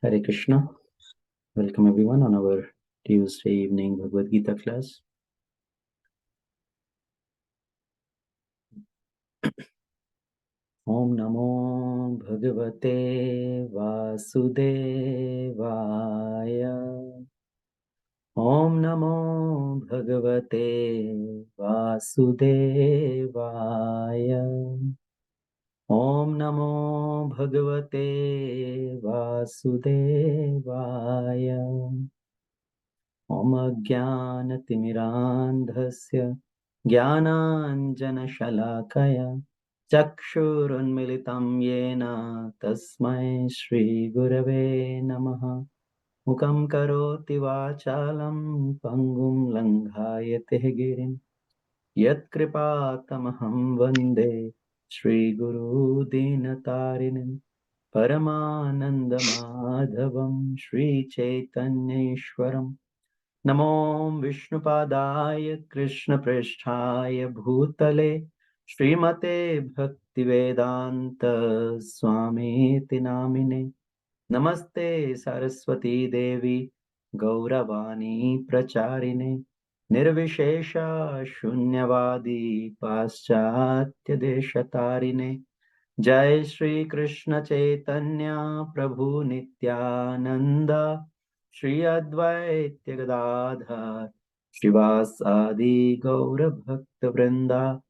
Hare Krishna. Welcome everyone on our Tuesday evening Bhagavad Gita class. Om Namo Bhagavate Vasudevaya. Om Namo Bhagavate Vasudevaya. Om Namo Bhagavate Vasudevaya. Om Jnanatimirandhasya Jnananjanashalakaya Chakshurunmilitam Yena Tasmai Shri Gurave Namaha Mukam Karoti Vachalam Pangum Langhayate Girim Yat Kripatamaham Vande Shri Guru Dinatarinim Paramananda Madhavam Shri Chaitanya Ishwaram Namo Vishnupadaya Krishna Prishthaya Bhutale Srimate Bhaktivedanta Swamiti Namine Namaste Saraswati Devi Gauravani Pracharine Nirvishesha Shunyavadi Paschatya Deshatarine Jai Shri Krishna Chaitanya Prabhu Nityananda Shri Advaita Gadadhar Srivasadi Gaura Bhakta Vrinda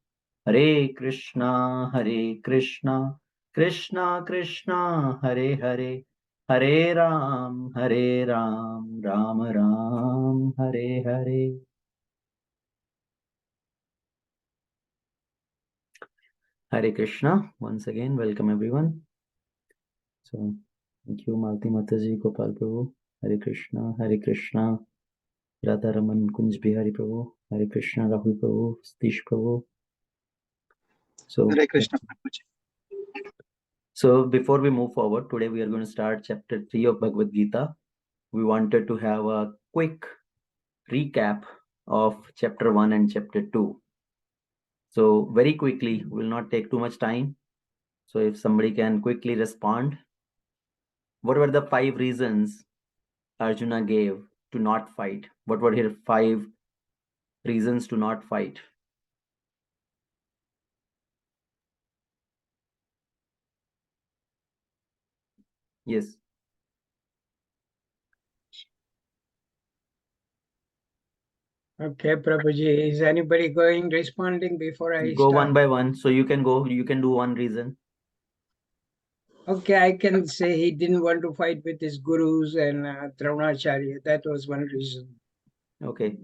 Hare Krishna Krishna Krishna Hare Hare Hare Ram Ram Ram Hare Hare. Hare Krishna. Once again, welcome everyone. So, thank you, Malti Mataji, Gopal Prabhu. Hare Krishna, Radha Raman, Kunj Bihari Prabhu. Hare Krishna, Rahul Prabhu, Satish Prabhu. So, Hare Krishna. So, before we move forward, today we are going to start chapter 3 of Bhagavad Gita. We wanted to have a quick recap of chapter 1 and chapter 2. So, very quickly, will not take too much time. So, if somebody can quickly respond, what were the 5 reasons Arjuna gave to not fight? What were his 5 reasons to not fight? Yes. Okay, Prabhuji, is anybody responding before I Go start? one by one. So you can do one reason. Okay, I can say he didn't want to fight with his gurus and Dronacharya. That was one reason. Okay.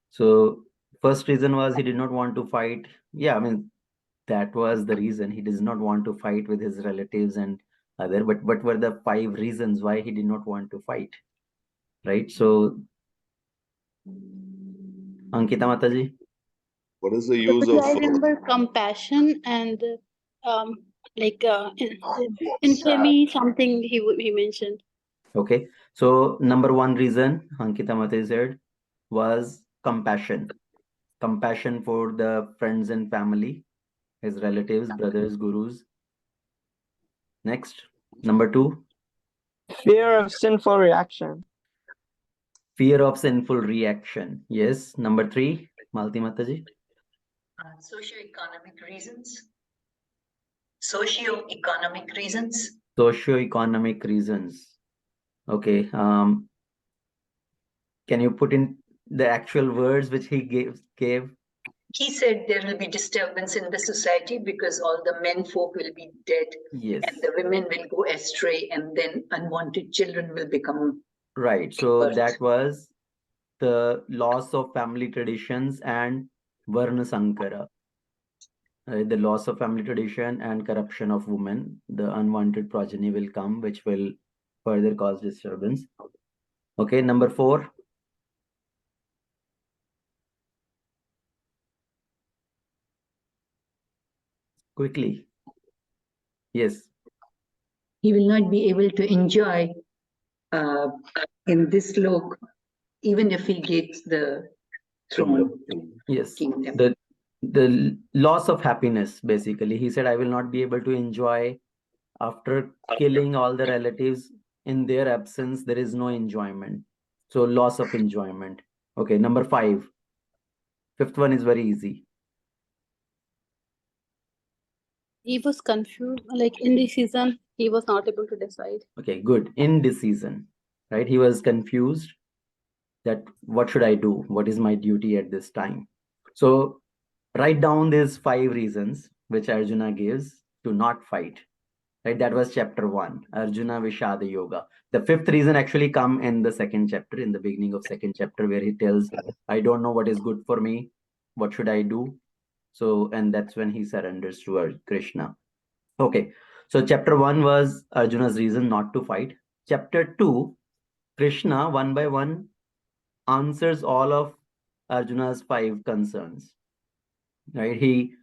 So first reason was he did not want to fight. Yeah, I mean, that was the reason. He does not want to fight with his relatives and other, but what were the 5 reasons why he did not want to fight? Right? So Ankita Mataji. What is the use of I remember compassion and infamy, something he mentioned. Okay. So number 1 reason Ankita Mataji said was compassion. Compassion for the friends and family, his relatives, brothers, gurus. Next, number 2. Fear of sinful reaction. Fear of sinful reaction. Yes. Number 3, Malti Mataji. Socio-economic reasons. Socio-economic reasons. Socio-economic reasons. Okay. Can you put in the actual words which he gave? He said there will be disturbance in the society because all the men folk will be dead. Yes. And the women will go astray, and then unwanted children will become. Right. So that was the loss of family traditions and Varna Sankara. The loss of family tradition and corruption of women. The unwanted progeny will come, which will further cause disturbance. Okay. Number 4. Quickly. Yes. He will not be able to enjoy in this lok, even if he gets the throne. Yes. Kingdom. The loss of happiness, basically. He said, I will not be able to enjoy after killing all the relatives. in their absence, there is no enjoyment. So loss of enjoyment. Okay, number 5. Fifth one is very easy. He was confused, like in the season, he was not able to decide. Okay, good. Indecision, right? He was confused that what should I do? What is my duty at this time? So write down these 5 reasons which Arjuna gives to not fight. Right, that was chapter 1, Arjuna Vishada Yoga. The 5th reason actually come in the 2nd chapter, in the beginning of 2nd chapter, where he tells, I don't know what is good for me. What should I do? So, and that's when he surrenders to Krishna. Okay, so chapter 1 was Arjuna's reason not to fight. Chapter 2, Krishna one by one answers all of Arjuna's 5 concerns. Right, he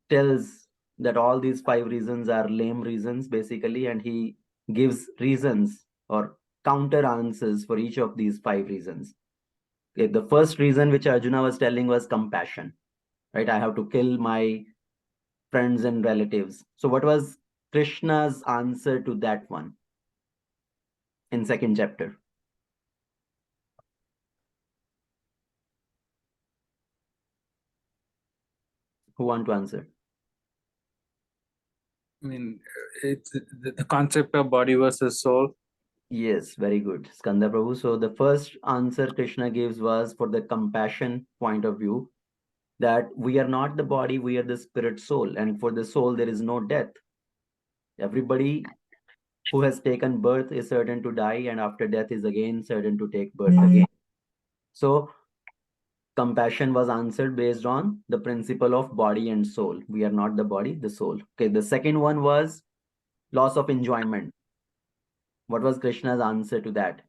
tells that all these 5 reasons are lame reasons basically, and he gives reasons or counter answers for each of these 5 reasons. Okay, the first reason which Arjuna was telling was compassion, right? I have to kill my friends and relatives. So what was Krishna's answer to that one in 2nd chapter? Who want to answer? I mean, it's the concept of body versus soul. Yes, very good, Skanda Prabhu. So the first answer Krishna gives was for the compassion point of view, that we are not the body, we are the spirit soul, and for the soul there is no death. Everybody who has taken birth is certain to die, and after death is again certain to take birth again. So compassion was answered based on the principle of body and soul. We are not the body, the soul. Okay, the second one was loss of enjoyment. What was Krishna's answer to that?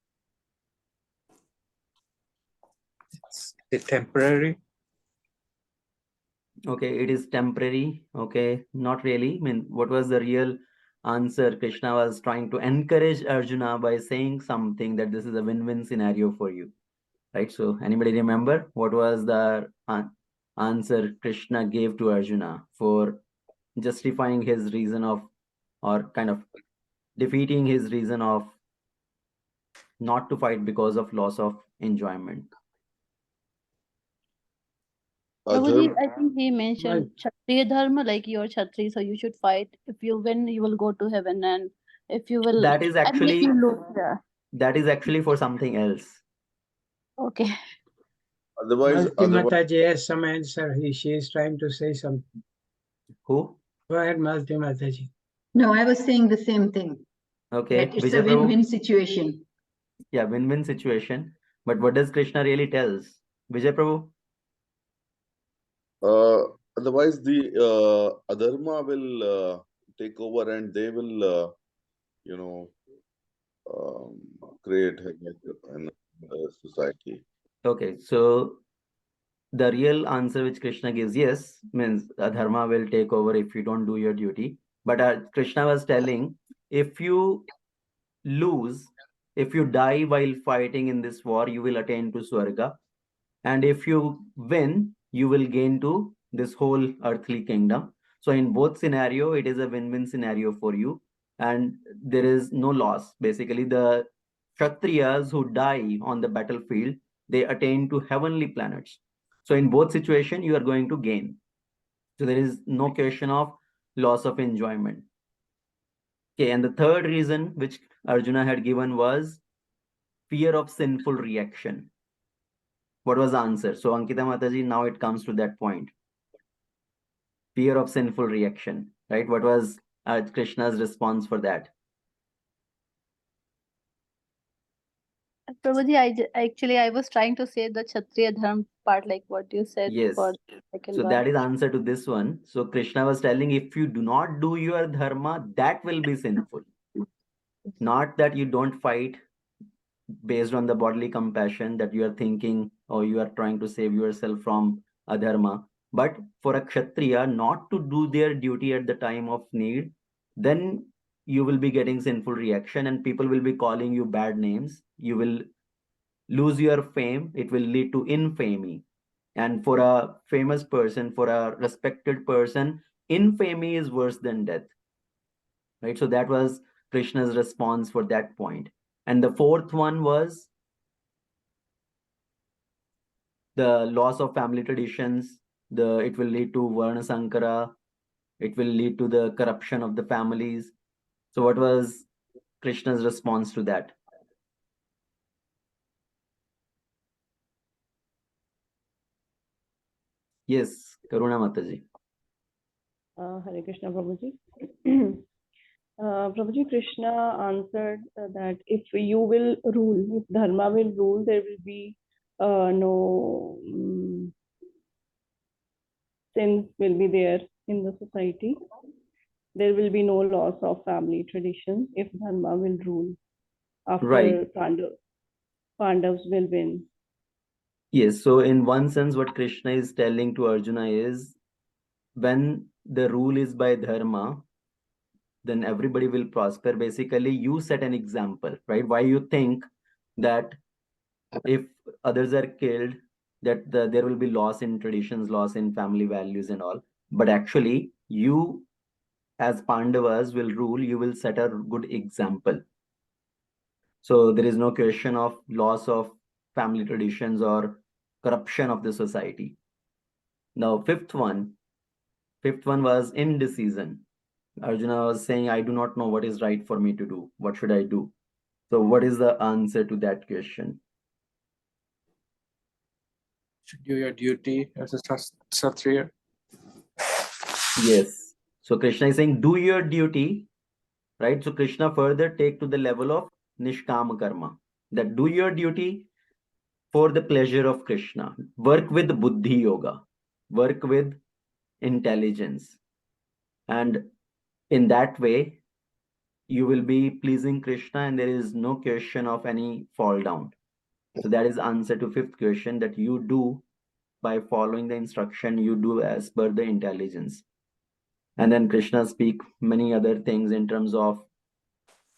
It's temporary. Okay, it is temporary. Okay, not really. I mean, what was the real answer? Krishna was trying to encourage Arjuna by saying something that this is a win-win scenario for you, right? So anybody remember what was the answer Krishna gave to Arjuna for justifying his reason of, or kind of defeating his reason of not to fight because of loss of enjoyment? Prabhuji, Adharma, I think he mentioned Kshatriya Dharma, like you're Kshatri, so you should fight. If you win, you will go to heaven, and if you will, That is and if actually you lose, yeah. that is actually for something else. Okay. otherwise, Malti Mataji has some answer. She is trying to say something. Who? Go ahead, Malti Mataji. No, I was saying the same thing. Okay, That it's Vijay a Prabhu. win-win situation. Yeah, win-win situation. But what does Krishna really tells? Vijay Prabhu? otherwise the adharma will take over, and they will, you know, create havoc in society. Okay, so the real answer which Krishna gives, yes, means dharma will take over if you don't do your duty. But Krishna was telling, if you lose, if you die while fighting in this war, you will attain to Swarga. And if you win, you will gain to this whole earthly kingdom. So in both scenario, it is a win-win scenario for you, and there is no loss. Basically, the Kshatriyas who die on the battlefield, they attain to heavenly planets. So in both situation, you are going to gain. So there is no question of loss of enjoyment. Okay, and the third reason which Arjuna had given was fear of sinful reaction. What was the answer? So Ankita Mataji, now it comes to that point. Fear of sinful reaction, right? What was Krishna's response for that? Prabhuji, actually I was trying to say the Kshatriya Dharma part, like what you said Yes. for the second So part. that is answer to this one. So Krishna was telling, if you do not do your dharma, that will be sinful. Not that you don't fight based on the bodily compassion that you are thinking or you are trying to save yourself from adharma. But for a kshatriya not to do their duty at the time of need, then you will be getting sinful reaction and people will be calling you bad names. You will lose your fame. It will lead to infamy. And for a famous person, for a respected person, infamy is worse than death. right? So that was Krishna's response for that point. And the fourth one was the loss of family traditions. It will lead to Varna Sankara. It will lead to the corruption of the families. So what was Krishna's response to that? Yes, Karuna Mataji. Hare Krishna Prabhuji. Prabhuji, Krishna answered that if you will rule, if Dharma will rule, there will be no sins will be there in the society. There will be no loss of family traditions if Dharma will rule. After Right. Pandavas will win. Yes, so in one sense, what Krishna is telling to Arjuna is, when the rule is by Dharma, then everybody will prosper. Basically, you set an example, right? Why you think that if others are killed, that there will be loss in traditions, loss in family values and all. But actually, you as Pandavas will rule, you will set a good example. So there is no question of loss of family traditions or corruption of the society. Now, fifth one was indecision. Arjuna was saying, I do not know what is right for me to do. What should I do? So what is the answer to that question? Should do your duty as a Kshatriya. Yes. So Krishna is saying, do your duty, right? So Krishna further take to the level of Nishkama Karma, that do your duty for the pleasure of Krishna. Work with Buddhi Yoga, work with intelligence. And in that way, you will be pleasing Krishna and there is no question of any fall down. So that is answer to fifth question, that you do by following the instruction, you do as per the intelligence. And then Krishna speak many other things in terms of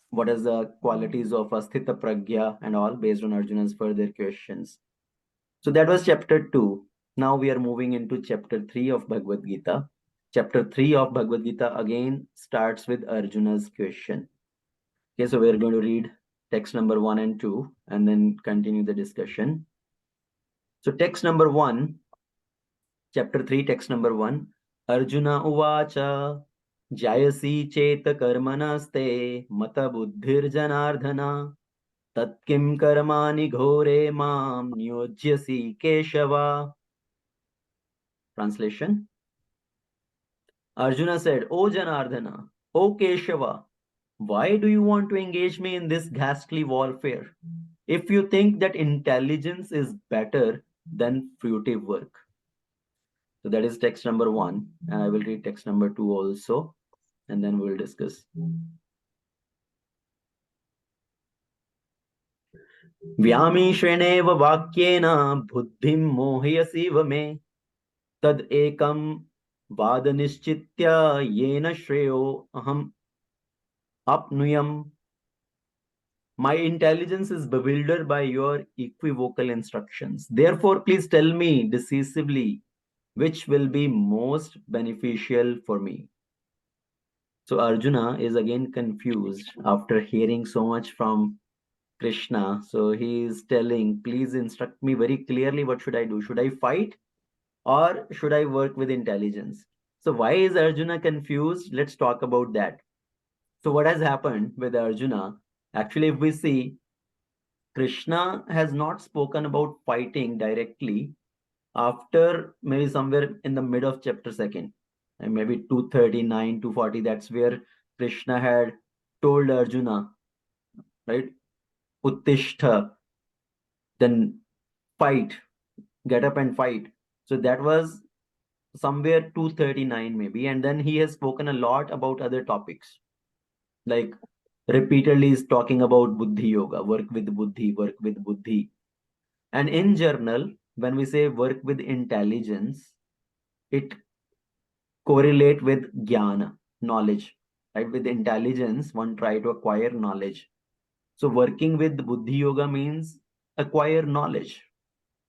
what is the qualities of Asthita Pragya and all based on Arjuna's further questions. So that was chapter 2. Now we are moving into chapter 3 of Bhagavad Gita. Chapter 3 of Bhagavad Gita again starts with Arjuna's question. Okay, so we're going to read text number 1 and 2 and then continue the discussion. So text number 1, chapter 3, text number 1, Arjuna Uvacha Jayasi Cheta Karmanaste Mata Buddhir Janardhana Tatkim Karmani Ghore Mam Nyojyasi Keshava. Translation. Arjuna said, O Janardhana, O Keshava, why do you want to engage me in this ghastly warfare? If you think that intelligence is better than fruitive work. So that is text number 1, and I will read text number 2 also, and then we'll discuss. Vyamisheneva vakyena buddhim mohiyasiva me tad ekam vadanishchitya yena shreyo aham apnuyam. My intelligence is bewildered by your equivocal instructions. Therefore, please tell me decisively which will be most beneficial for me. So Arjuna is again confused after hearing so much from Krishna. So he is telling, please instruct me very clearly, what should I do? Should I fight or should I work with intelligence? So why is Arjuna confused? Let's talk about that. So what has happened with Arjuna? Actually, if we see, Krishna has not spoken about fighting directly after maybe somewhere in the mid of chapter 2, and maybe 239, 240, that's where Krishna had told Arjuna, right? Uttishta, then fight, get up and fight. So that was somewhere 239 maybe, and then he has spoken a lot about other topics, like repeatedly is talking about Buddhi Yoga, work with Buddhi, work with Buddhi. And in general, when we say work with intelligence, it correlate with jnana, knowledge, right? With intelligence, one try to acquire knowledge. So working with Buddhi Yoga means acquire knowledge,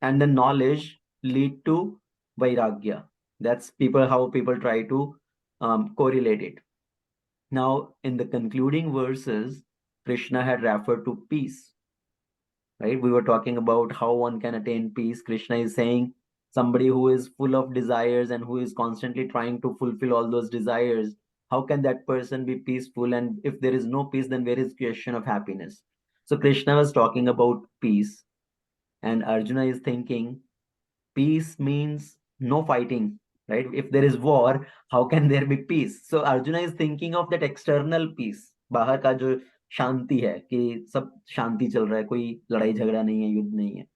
and the knowledge lead to Vairagya. That's how people try to correlate it. Now, in the concluding verses, Krishna had referred to peace, right? We were talking about how one can attain peace. Krishna is saying somebody who is full of desires and who is constantly trying to fulfill all those desires, how can that person be peaceful? And if there is no peace, then where is question of happiness? So Krishna was talking about peace, and Arjuna is thinking peace means no fighting, right? If there is war, how can there be peace? So Arjuna is thinking of that external peace, बाहर का जो शांति है कि सब शांति चल रहा है, कोई लड़ाई झगड़ा नहीं है, युद्ध नहीं है.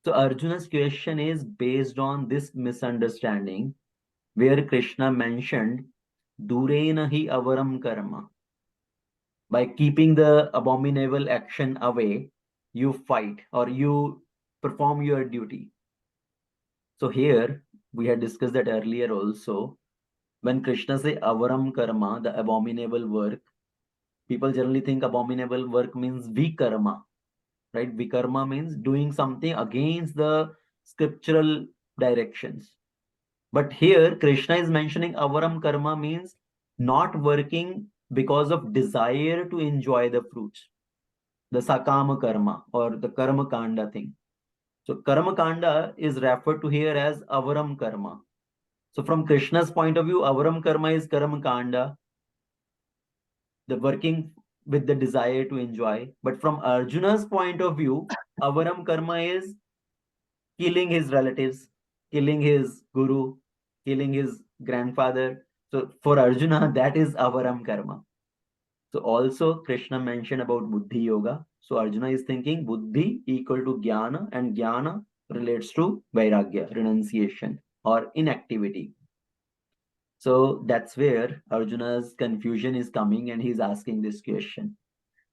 So Arjuna's question is based on this misunderstanding where Krishna mentioned durena hi avaram karma. By keeping the abominable action away, you fight or you perform your duty. So here we had discussed that earlier also. When Krishna say avaram karma, the abominable work, people generally think abominable work means vikarma, right? Vikarma means doing something against the scriptural directions. But here Krishna is mentioning avaram karma means not working because of desire to enjoy the fruits, the sakama karma or the karma kanda thing. So karma kanda is referred to here as avaram karma. So from Krishna's point of view, avaram karma is karma kanda, the working with the desire to enjoy. But from Arjuna's point of view, avaram karma is killing his relatives, killing his guru, killing his grandfather. So for Arjuna, that is avaram karma. So also Krishna mentioned about buddhi yoga. So Arjuna is thinking buddhi equal to jnana, and jnana relates to vairagya, renunciation or inactivity. So that's where Arjuna's confusion is coming, and he's asking this question.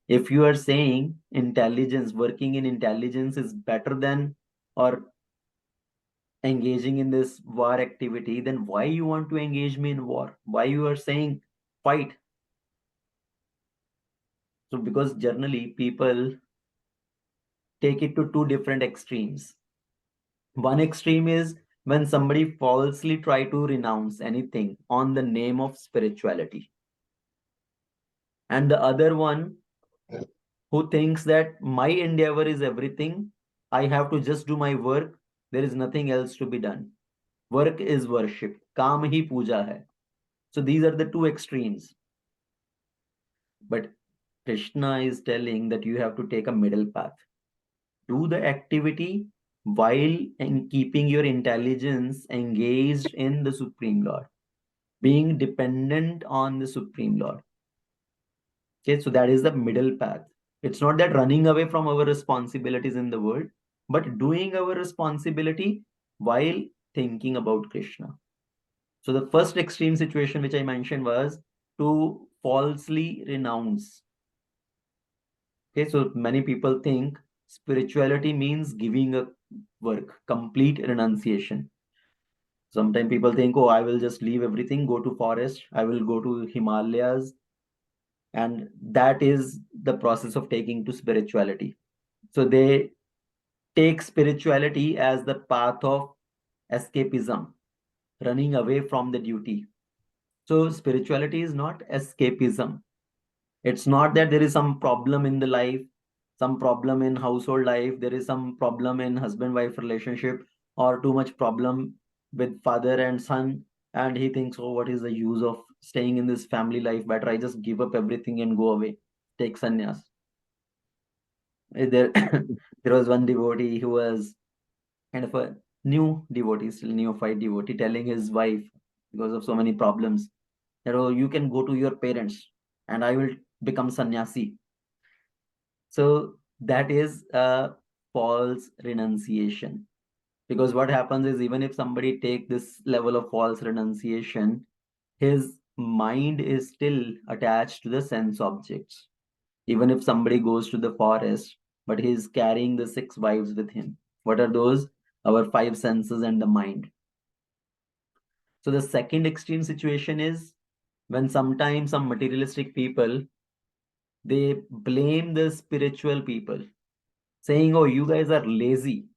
If you are saying intelligence, working in intelligence is better than or engaging in this war activity, then why you want to engage me in war? Why you are saying fight? So because generally people take it to two different extremes. One extreme is when somebody falsely try to renounce anything on the name of spirituality. And the other one who thinks that my endeavor is everything, I have to just do my work, there is nothing else to be done. Work is worship, काम ही पूजा है. So these are the two extremes. But Krishna is telling that you have to take a middle path. Do the activity while keeping your intelligence engaged in the Supreme Lord, being dependent on the Supreme Lord. Okay, so that is the middle path. It's not that running away from our responsibilities in the world, but doing our responsibility while thinking about Krishna. So the first extreme situation which I mentioned was to falsely renounce. Okay, so many people think spirituality means giving up work, complete renunciation. Sometimes people think, oh, I will just leave everything, go to forest, I will go to Himalayas, and that is the process of taking to spirituality. So they take spirituality as the path of escapism, running away from the duty. So spirituality is not escapism. It's not that there is some problem in the life, some problem in household life, there is some problem in husband-wife relationship, or too much problem with father and son, and he thinks, oh, what is the use of staying in this family life? Better I just give up everything and go away, take sannyas. There, there was one devotee who was kind of a new devotee, still neophyte devotee, telling his wife, because of so many problems, that, oh, you can go to your parents and I will become sannyasi. So that is a false renunciation. Because what happens is, even if somebody take this level of false renunciation, his mind is still attached to the sense objects. Even if somebody goes to the forest, but he is carrying the 6 wives with him. What are those? Our 5 senses and the mind. So the second extreme situation is when sometimes some materialistic people, they blame the spiritual people, saying, oh, you guys are lazy,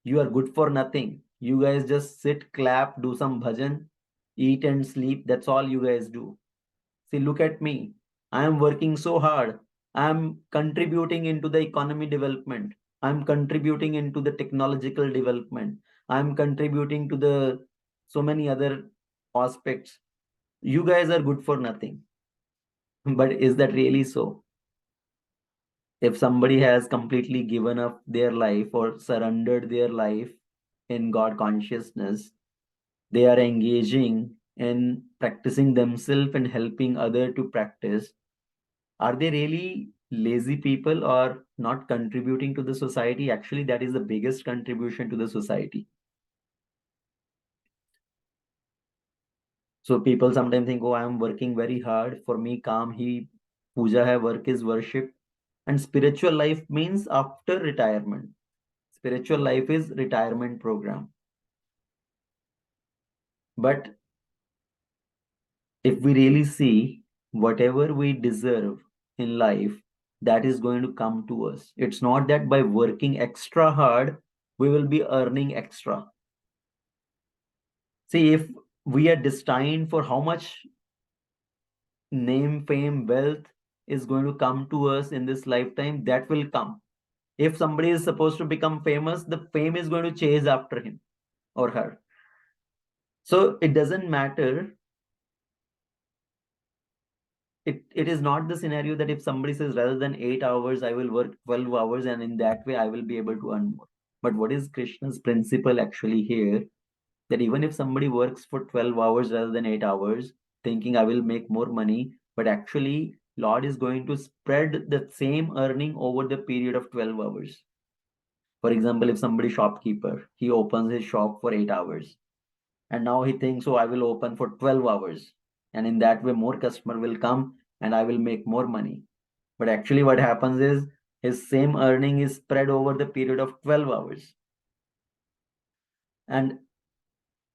you are good for nothing, you guys just sit, clap, do some bhajan, eat and sleep, that's all you guys do. See, look at me. I am working so hard. I am contributing into the economy development. I'm contributing into the technological development. I'm contributing to the so many other aspects. You guys are good for nothing. But is that really so? If somebody has completely given up their life or surrendered their life in God consciousness, they are engaging in practicing themselves and helping other to practice. Are they really lazy people or not contributing to the society? Actually, that is the biggest contribution to the society. So people sometimes think, oh, I am working very hard. For me, काम ही puja hai, work is worship. And spiritual life means after retirement. Spiritual life is retirement program. But if we really see whatever we deserve in life, that is going to come to us. It's not that by working extra hard, we will be earning extra. See, if we are destined for how much name, fame, wealth is going to come to us in this lifetime, that will come. If somebody is supposed to become famous, the fame is going to chase after him or her. So it doesn't matter. It is not the scenario that if somebody says rather than 8 hours, I will work 12 hours and in that way I will be able to earn more. But what is Krishna's principle actually here? That even if somebody works for 12 hours rather than 8 hours, thinking I will make more money, but actually Lord is going to spread the same earning over the period of 12 hours. For example, if somebody shopkeeper, he opens his shop for 8 hours and now he thinks, oh, I will open for 12 hours. And in that way, more customer will come and I will make more money. But actually what happens is his same earning is spread over the period of 12 hours. And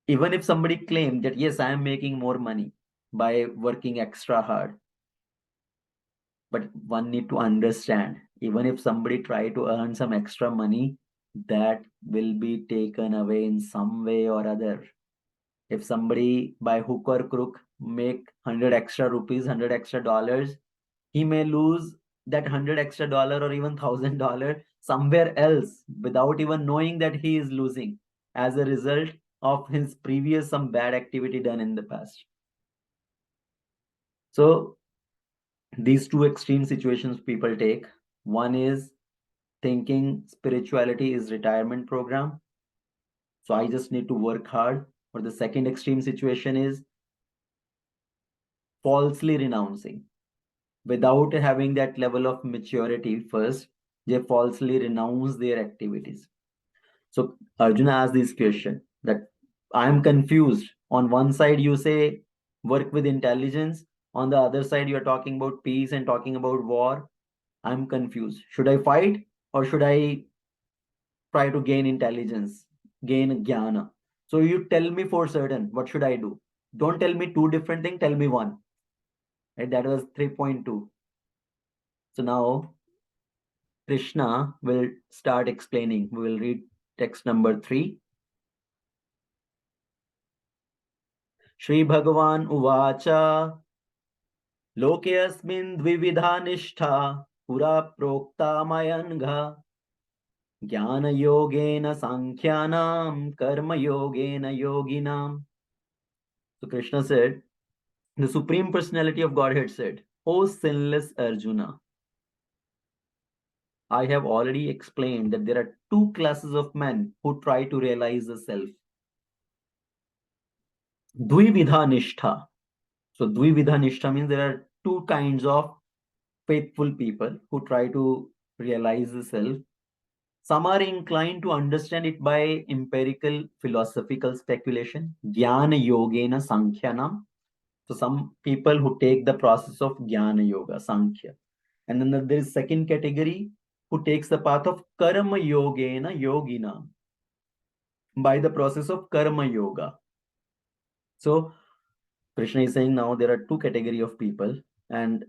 even if somebody claims that, yes, I am making more money by working extra hard. But one need to understand, even if somebody try to earn some extra money, that will be taken away in some way or other. If somebody by hook or crook make 100 extra rupees, 100 extra dollars, he may lose that 100 extra dollar or even $1,000 somewhere else without even knowing that he is losing as a result of his previous some bad activity done in the past. So these two extreme situations people take. One is thinking spirituality is retirement program, so I just need to work hard. Or the second extreme situation is falsely renouncing. Without having that level of maturity first, they falsely renounce their activities. So Arjuna asked this question that I am confused. On one side you say work with intelligence, on the other side you are talking about peace and talking about war. I'm confused. Should I fight or should I try to gain intelligence, gain jnana? So you tell me for certain, what should I do? Don't tell me two different things, tell me one. Right? That was 3.2. So now Krishna will start explaining. We will read text number 3. Shri Bhagavan Uvacha Loke asmin dvividha nishtha pura prokta mayangha Jnana yogena sankhyanam karma yogena yoginam. So Krishna said, the Supreme Personality of Godhead said, O sinless Arjuna, I have already explained that there are two classes of men who try to realize the self. Dvividha nishtha. So Dvividha nishtha means there are two kinds of faithful people who try to realize the self. Some are inclined to understand it by empirical philosophical speculation, Jnana Yogena Sankhyanam. So some people who take the process of Jnana Yoga, Sankhya. And then there is second category who takes the path of Karma Yogena Yoginam, by the process of Karma Yoga. So Krishna is saying now there are two category of people, and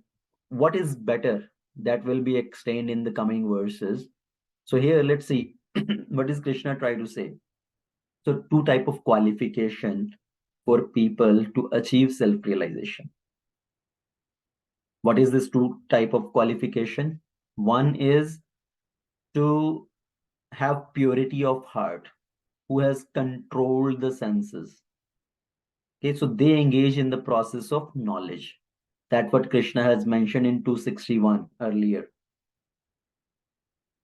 what is better, that will be explained in the coming verses. So here let's see what is Krishna trying to say. So two type of qualification for people to achieve self-realization. What is this two type of qualification? One is to have purity of heart, who has controlled the senses. Okay, so they engage in the process of knowledge. That's what Krishna has mentioned in 261 earlier.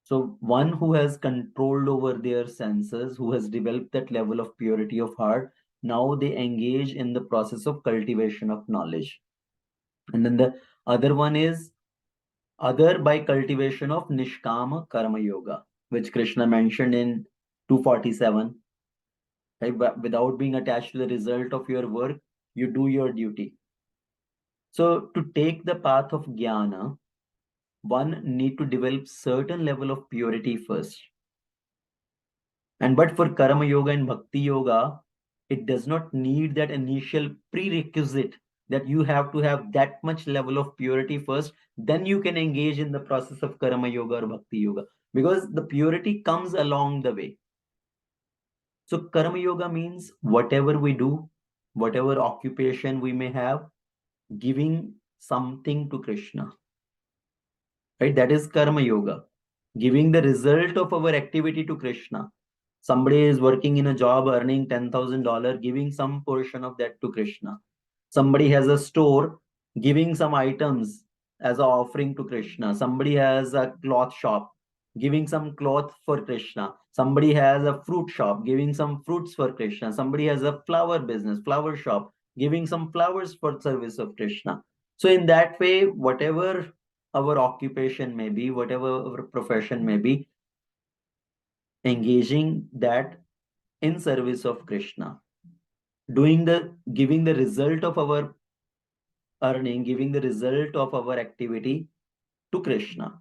So one who has controlled over their senses, who has developed that level of purity of heart, now they engage in the process of cultivation of knowledge. And then the other one is other by cultivation of Nishkama Karma Yoga, which Krishna mentioned in 247. Right? But without being attached to the result of your work, you do your duty. So to take the path of Jnana, one need to develop certain level of purity first. And but for Karma Yoga and Bhakti Yoga, it does not need that initial prerequisite that you have to have that much level of purity first, then you can engage in the process of Karma Yoga or Bhakti Yoga, because the purity comes along the way. So Karma Yoga means whatever we do, whatever occupation we may have, giving something to Krishna. Right? That is Karma Yoga. Giving the result of our activity to Krishna. Somebody is working in a job earning $10,000, giving some portion of that to Krishna. Somebody has a store, giving some items as an offering to Krishna. Somebody has a cloth shop, giving some cloth for Krishna. Somebody has a fruit shop, giving some fruits for Krishna. Somebody has a flower business, flower shop, giving some flowers for service of Krishna. So in that way, whatever our occupation may be, whatever our profession may be, engaging that in service of Krishna, giving the result of our earning, giving the result of our activity to Krishna.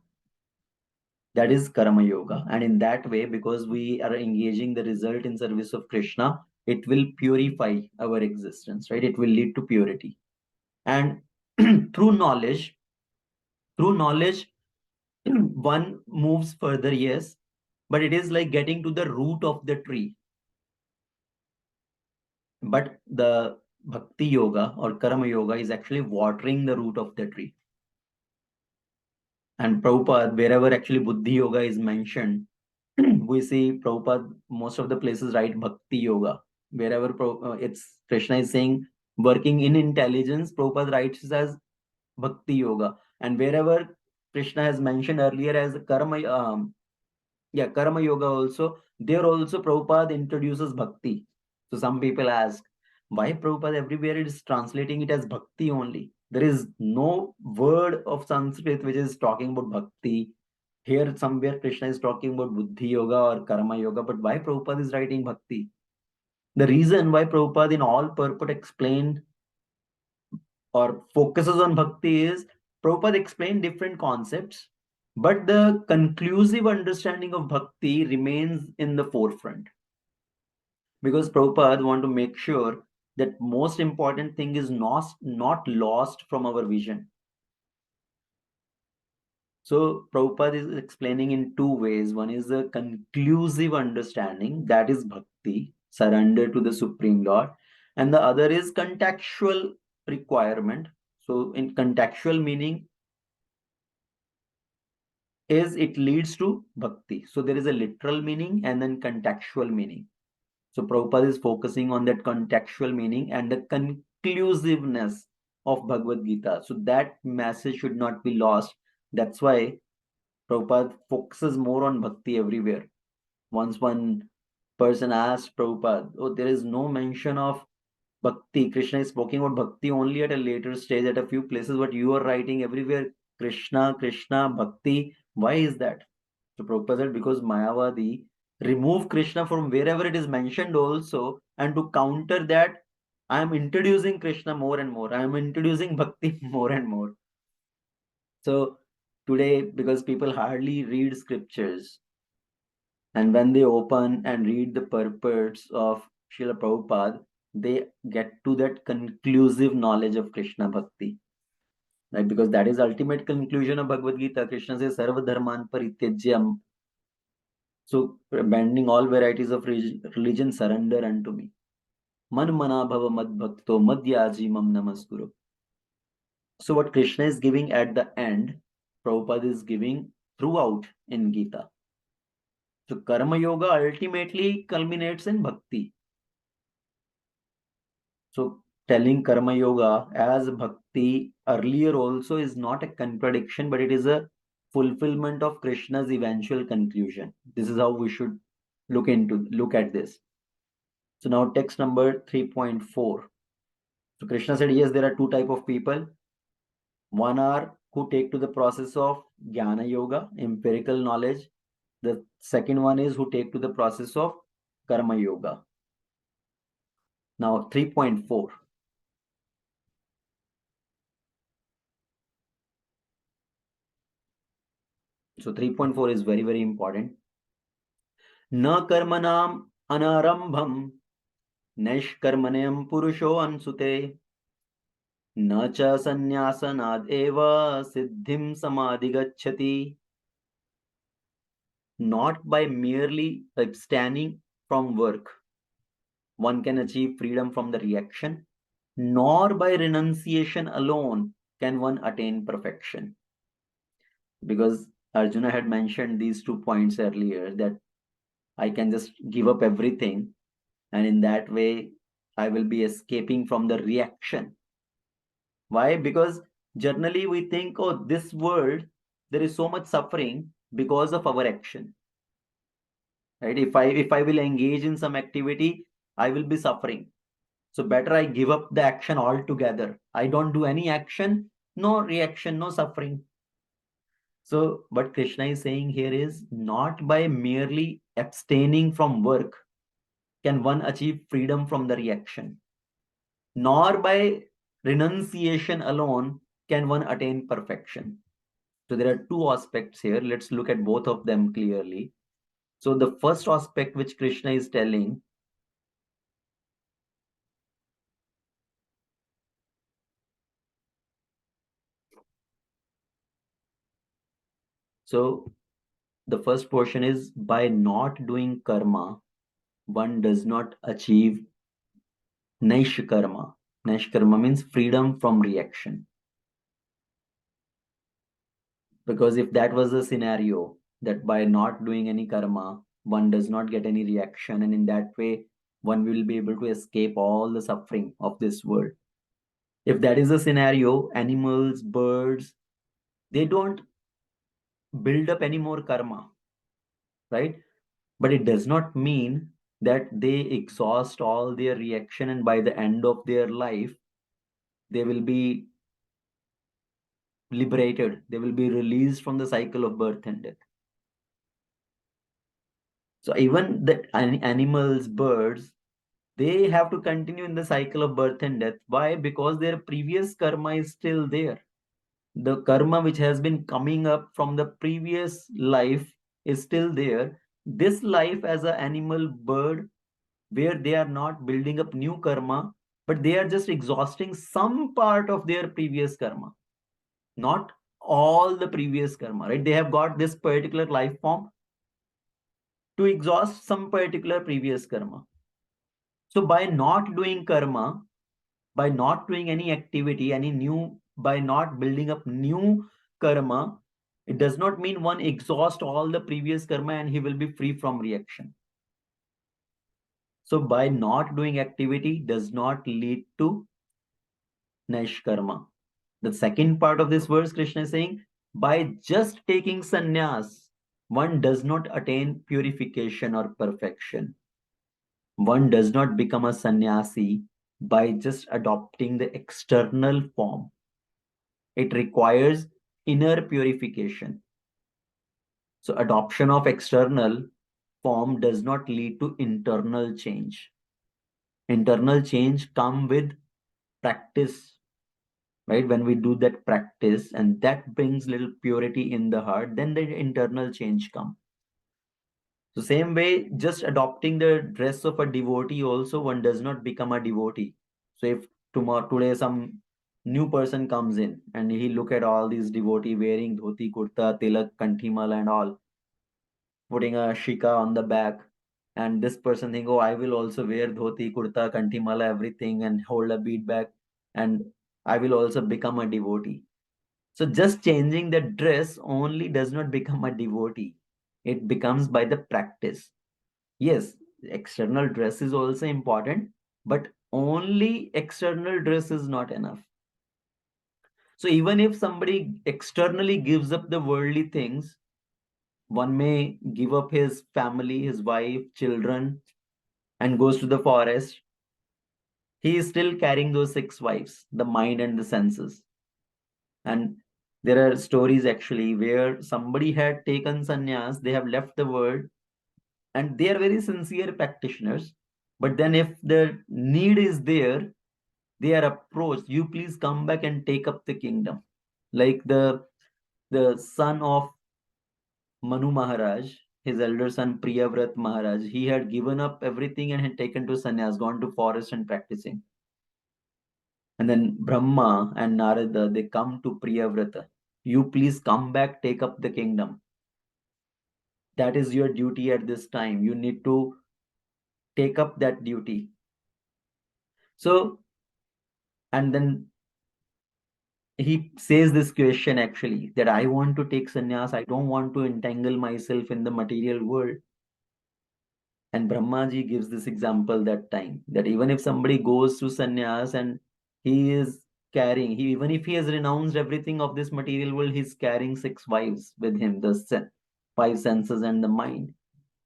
That is Karma Yoga. And in that way, because we are engaging the result in service of Krishna, it will purify our existence, right? It will lead to purity. And through knowledge, one moves further, yes, but it is like getting to the root of the tree. But the Bhakti Yoga or Karma Yoga is actually watering the root of the tree. And Prabhupada, wherever actually Buddhi Yoga is mentioned, we see Prabhupada, most of the places write Bhakti Yoga. Wherever it's Krishna is saying working in intelligence, Prabhupada writes as Bhakti Yoga. And wherever Krishna has mentioned earlier as Karma Yoga also, there also Prabhupada introduces Bhakti. So some people ask, why Prabhupada everywhere it is translating it as Bhakti only? There is no word of Sanskrit which is talking about Bhakti. Here somewhere Krishna is talking about Buddhi Yoga or Karma Yoga, but why Prabhupada is writing Bhakti? The reason why Prabhupada in all purport explained or focuses on Bhakti is Prabhupada explained different concepts, but the conclusive understanding of Bhakti remains in the forefront. Because Prabhupada want to make sure that most important thing is not lost from our vision. So Prabhupada is explaining in two ways. One is the conclusive understanding, that is bhakti, surrender to the Supreme Lord. And the other is contextual requirement. So in contextual meaning is it leads to bhakti. So there is a literal meaning and then contextual meaning. So Prabhupada is focusing on that contextual meaning and the conclusiveness of Bhagavad Gita. So that message should not be lost. That's why Prabhupada focuses more on bhakti everywhere. Once one person asked Prabhupada, oh, there is no mention of bhakti. Krishna is speaking about bhakti only at a later stage at a few places, but you are writing everywhere Krishna, Krishna, bhakti. Why is that? So Prabhupada said, because Mayavadi remove Krishna from wherever it is mentioned also, and to counter that, I am introducing Krishna more and more. I am introducing bhakti more and more. So today, because people hardly read scriptures, and when they open and read the purports of Srila Prabhupada, they get to that conclusive knowledge of Krishna bhakti. Right? Because that is ultimate conclusion of Bhagavad Gita. Krishna says, Sarva dharman parityajyam. So abandoning all varieties of religion, surrender unto me. Man mana bhava mad bhakto madhyaji mam namaskuru. So what Krishna is giving at the end, Prabhupada is giving throughout in Gita. So Karma Yoga ultimately culminates in Bhakti. So telling Karma Yoga as Bhakti earlier also is not a contradiction, but it is a fulfillment of Krishna's eventual conclusion. This is how we should look at this. So now text number 3.4. So Krishna said, yes, there are two type of people. One are who take to the process of Jnana Yoga, empirical knowledge. The second one is who take to the process of Karma Yoga. Now 3.4. So 3.4 is very, very important. Na karmanam anarambham naiškarmanyam purusho ansute na cha sanyasanad eva siddhim samadhigacchati. Not by merely abstaining from work one can achieve freedom from the reaction, nor by renunciation alone can one attain perfection. Because Arjuna had mentioned these 2 points earlier, that I can just give up everything, and in that way I will be escaping from the reaction. Why? Because generally we think, oh, this world, there is so much suffering because of our action. Right? If I will engage in some activity, I will be suffering. So better I give up the action altogether. I don't do any action, no reaction, no suffering. So what Krishna is saying here is, not by merely abstaining from work can one achieve freedom from the reaction, nor by renunciation alone can one attain perfection. So there are two aspects here. Let's look at both of them clearly. So the first aspect which Krishna is telling, so the first portion is, by not doing karma, one does not achieve naishkarma. Naishkarma means freedom from reaction. Because if that was the scenario, that by not doing any karma, one does not get any reaction, and in that way, one will be able to escape all the suffering of this world. If that is the scenario, animals, birds, they don't build up any more karma, right? But it does not mean that they exhaust all their reaction and by the end of their life, they will be liberated. They will be released from the cycle of birth and death. So even the animals, birds, they have to continue in the cycle of birth and death. Why? Because their previous karma is still there. The karma which has been coming up from the previous life is still there. This life as an animal, bird, where they are not building up new karma, but they are just exhausting some part of their previous karma, not all the previous karma, right? They have got this particular life form to exhaust some particular previous karma. So by not doing karma, by not doing any activity, by not building up new karma, it does not mean one exhaust all the previous karma and he will be free from reaction. So by not doing activity does not lead to naishkarma. The second part of this verse, Krishna is saying, by just taking sannyas, one does not attain purification or perfection. One does not become a sannyasi by just adopting the external form. It requires inner purification. So adoption of external form does not lead to internal change. Internal change comes with practice, right? When we do that practice and that brings little purity in the heart, then the internal change comes. So same way, just adopting the dress of a devotee also, one does not become a devotee. So if today some new person comes in and he look at all these devotee wearing dhoti, kurta, tilak, kantimal and all, putting a shika on the back, and this person think, oh, I will also wear dhoti, kurta, kantimala, everything, and hold a bead bag, and I will also become a devotee. So just changing the dress only does not become a devotee. It becomes by the practice. Yes, external dress is also important, but only external dress is not enough. So even if somebody externally gives up the worldly things, one may give up his family, his wife, children, and goes to the forest. He is still carrying those 6 wives, the mind and the senses. And there are stories actually where somebody had taken sannyas, they have left the world, and they are very sincere practitioners. But then if the need is there, they are approached, you please come back and take up the kingdom. Like the son of Manu Maharaj, his elder son Priyavrat Maharaj, he had given up everything and had taken to sannyas, gone to forest and practicing. And then Brahma and Narada, they come to Priyavrata. You please come back, take up the kingdom. That is your duty at this time. You need to take up that duty. So, and then he says this question actually, that I want to take sannyas. I don't want to entangle myself in the material world. And Brahmaji gives this example that time, that even if somebody goes to sannyas and he is carrying, even if he has renounced everything of this material world, he's carrying 6 wives with him, the 5 senses and the mind.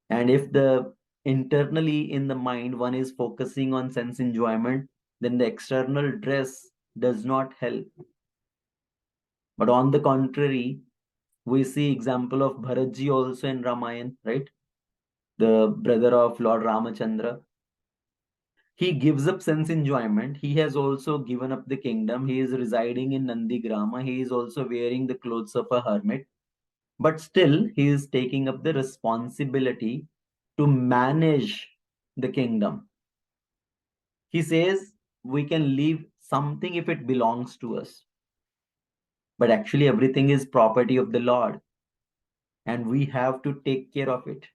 And if the internally in the mind one is focusing on sense enjoyment, then the external dress does not help. But on the contrary, we see example of Bharatji also in Ramayana, right? The brother of Lord Ramachandra. He gives up sense enjoyment. He has also given up the kingdom. He is residing in Nandigrama. He is also wearing the clothes of a hermit. But still, he is taking up the responsibility to manage the kingdom. He says we can leave something if it belongs to us. But actually, everything is property of the Lord. And we have to take care of it.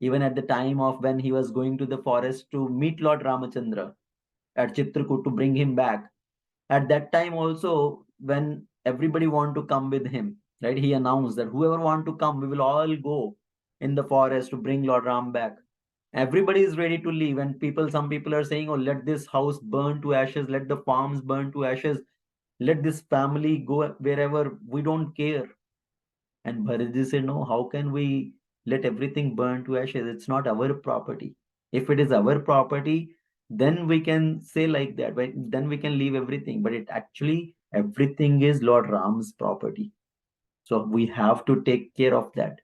Even at the time of when he was going to the forest to meet Lord Ramachandra at Chitrakoot to bring him back, at that time also, when everybody want to come with him, right, he announced that whoever want to come, we will all go in the forest to bring Lord Ram back. Everybody is ready to leave, and some people are saying, oh, let this house burn to ashes, let the farms burn to ashes, let this family go wherever, we don't care. And Bharatji said, no, how can we let everything burn to ashes? It's not our property. If it is our property, then we can say like that, but then we can leave everything. But it actually, everything is Lord Ram's property. So we have to take care of that.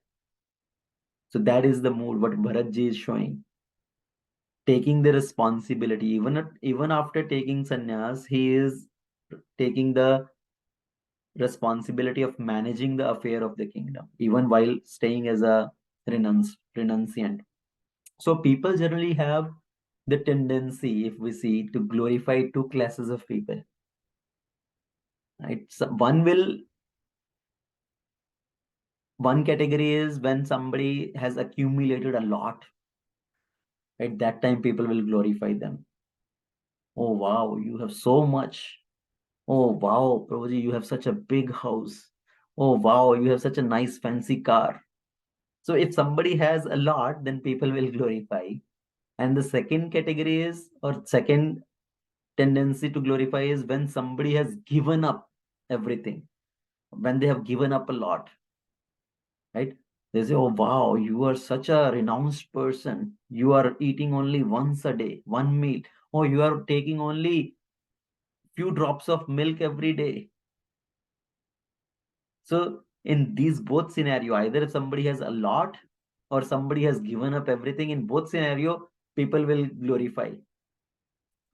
So that is the mood what Bharatji is showing. Taking the responsibility, even after taking sannyas, he is taking the responsibility of managing the affair of the kingdom, even while staying as a renunciant. So people generally have the tendency, if we see, to glorify 2 classes of people. Right? So one category is when somebody has accumulated a lot. At that time, people will glorify them. Oh wow, you have so much. Oh wow, Prabhuji, you have such a big house. Oh wow, you have such a nice fancy car. So if somebody has a lot, then people will glorify. And the second category is, or second tendency to glorify is when somebody has given up everything, when they have given up a lot, right? They say, oh wow, you are such a renounced person. You are eating only once a day, one meal. Oh, you are taking only few drops of milk every day. So in these both scenario, either if somebody has a lot or somebody has given up everything, in both scenario, people will glorify.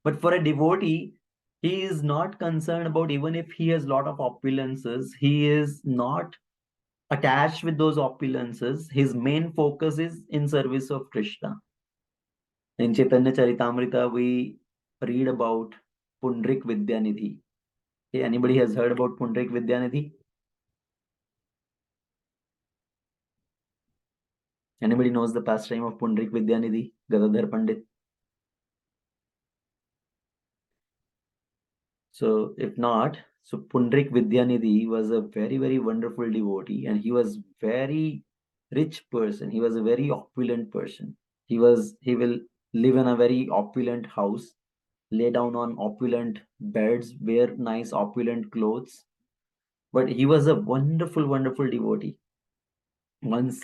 But for a devotee, he is not concerned about even if he has lot of opulences. He is not attached with those opulences. His main focus is in service of Krishna. In Chaitanya Charitamrita, we read about Pundrik Vidyanidhi. Okay, anybody has heard about Pundrik Vidyanidhi? Anybody knows the pastime of Pundrik Vidyanidhi, Gadadhar Pandit? So if not, so Pundrik Vidyanidhi was a very, very wonderful devotee, and he was very rich person. He was a very opulent person. He will live in a very opulent house, lay down on opulent beds, wear nice opulent clothes. But he was a wonderful, wonderful devotee. Once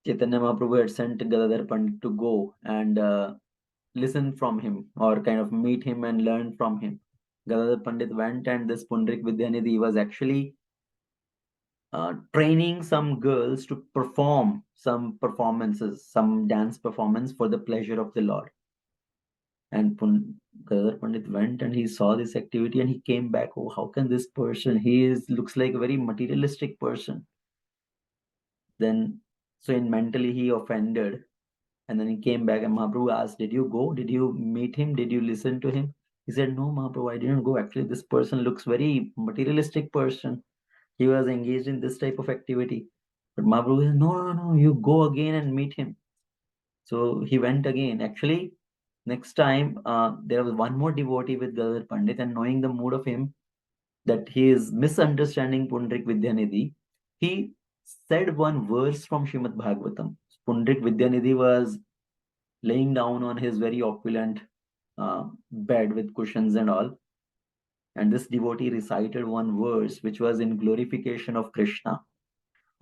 Chaitanya Mahaprabhu had sent Gadadhar Pandit to go and listen from him, or kind of meet him and learn from him. Gadadhar Pandit went, and this Pundrik Vidyanidhi was actually training some girls to perform some performances, some dance performance for the pleasure of the Lord. And Gadadhar Pandit went and he saw this activity and he came back. Oh, how can this person? Looks like a very materialistic person. Then, so in mentally he offended, and then he came back and Mahaprabhu asked, "Did you go? Did you meet him? Did you listen to him?" He said, "No, Mahaprabhu, I didn't go. Actually, this person looks very materialistic person. He was engaged in this type of activity." But Mahaprabhu said, no, you go again and meet him. So he went again. Actually, next time, there was one more devotee with Gadadhar Pandit, and knowing the mood of him, that he is misunderstanding Pundrik Vidyanidhi, he said one verse from Srimad Bhagavatam. Pundrik Vidyanidhi was laying down on his very opulent bed with cushions and all. And this devotee recited one verse which was in glorification of Krishna.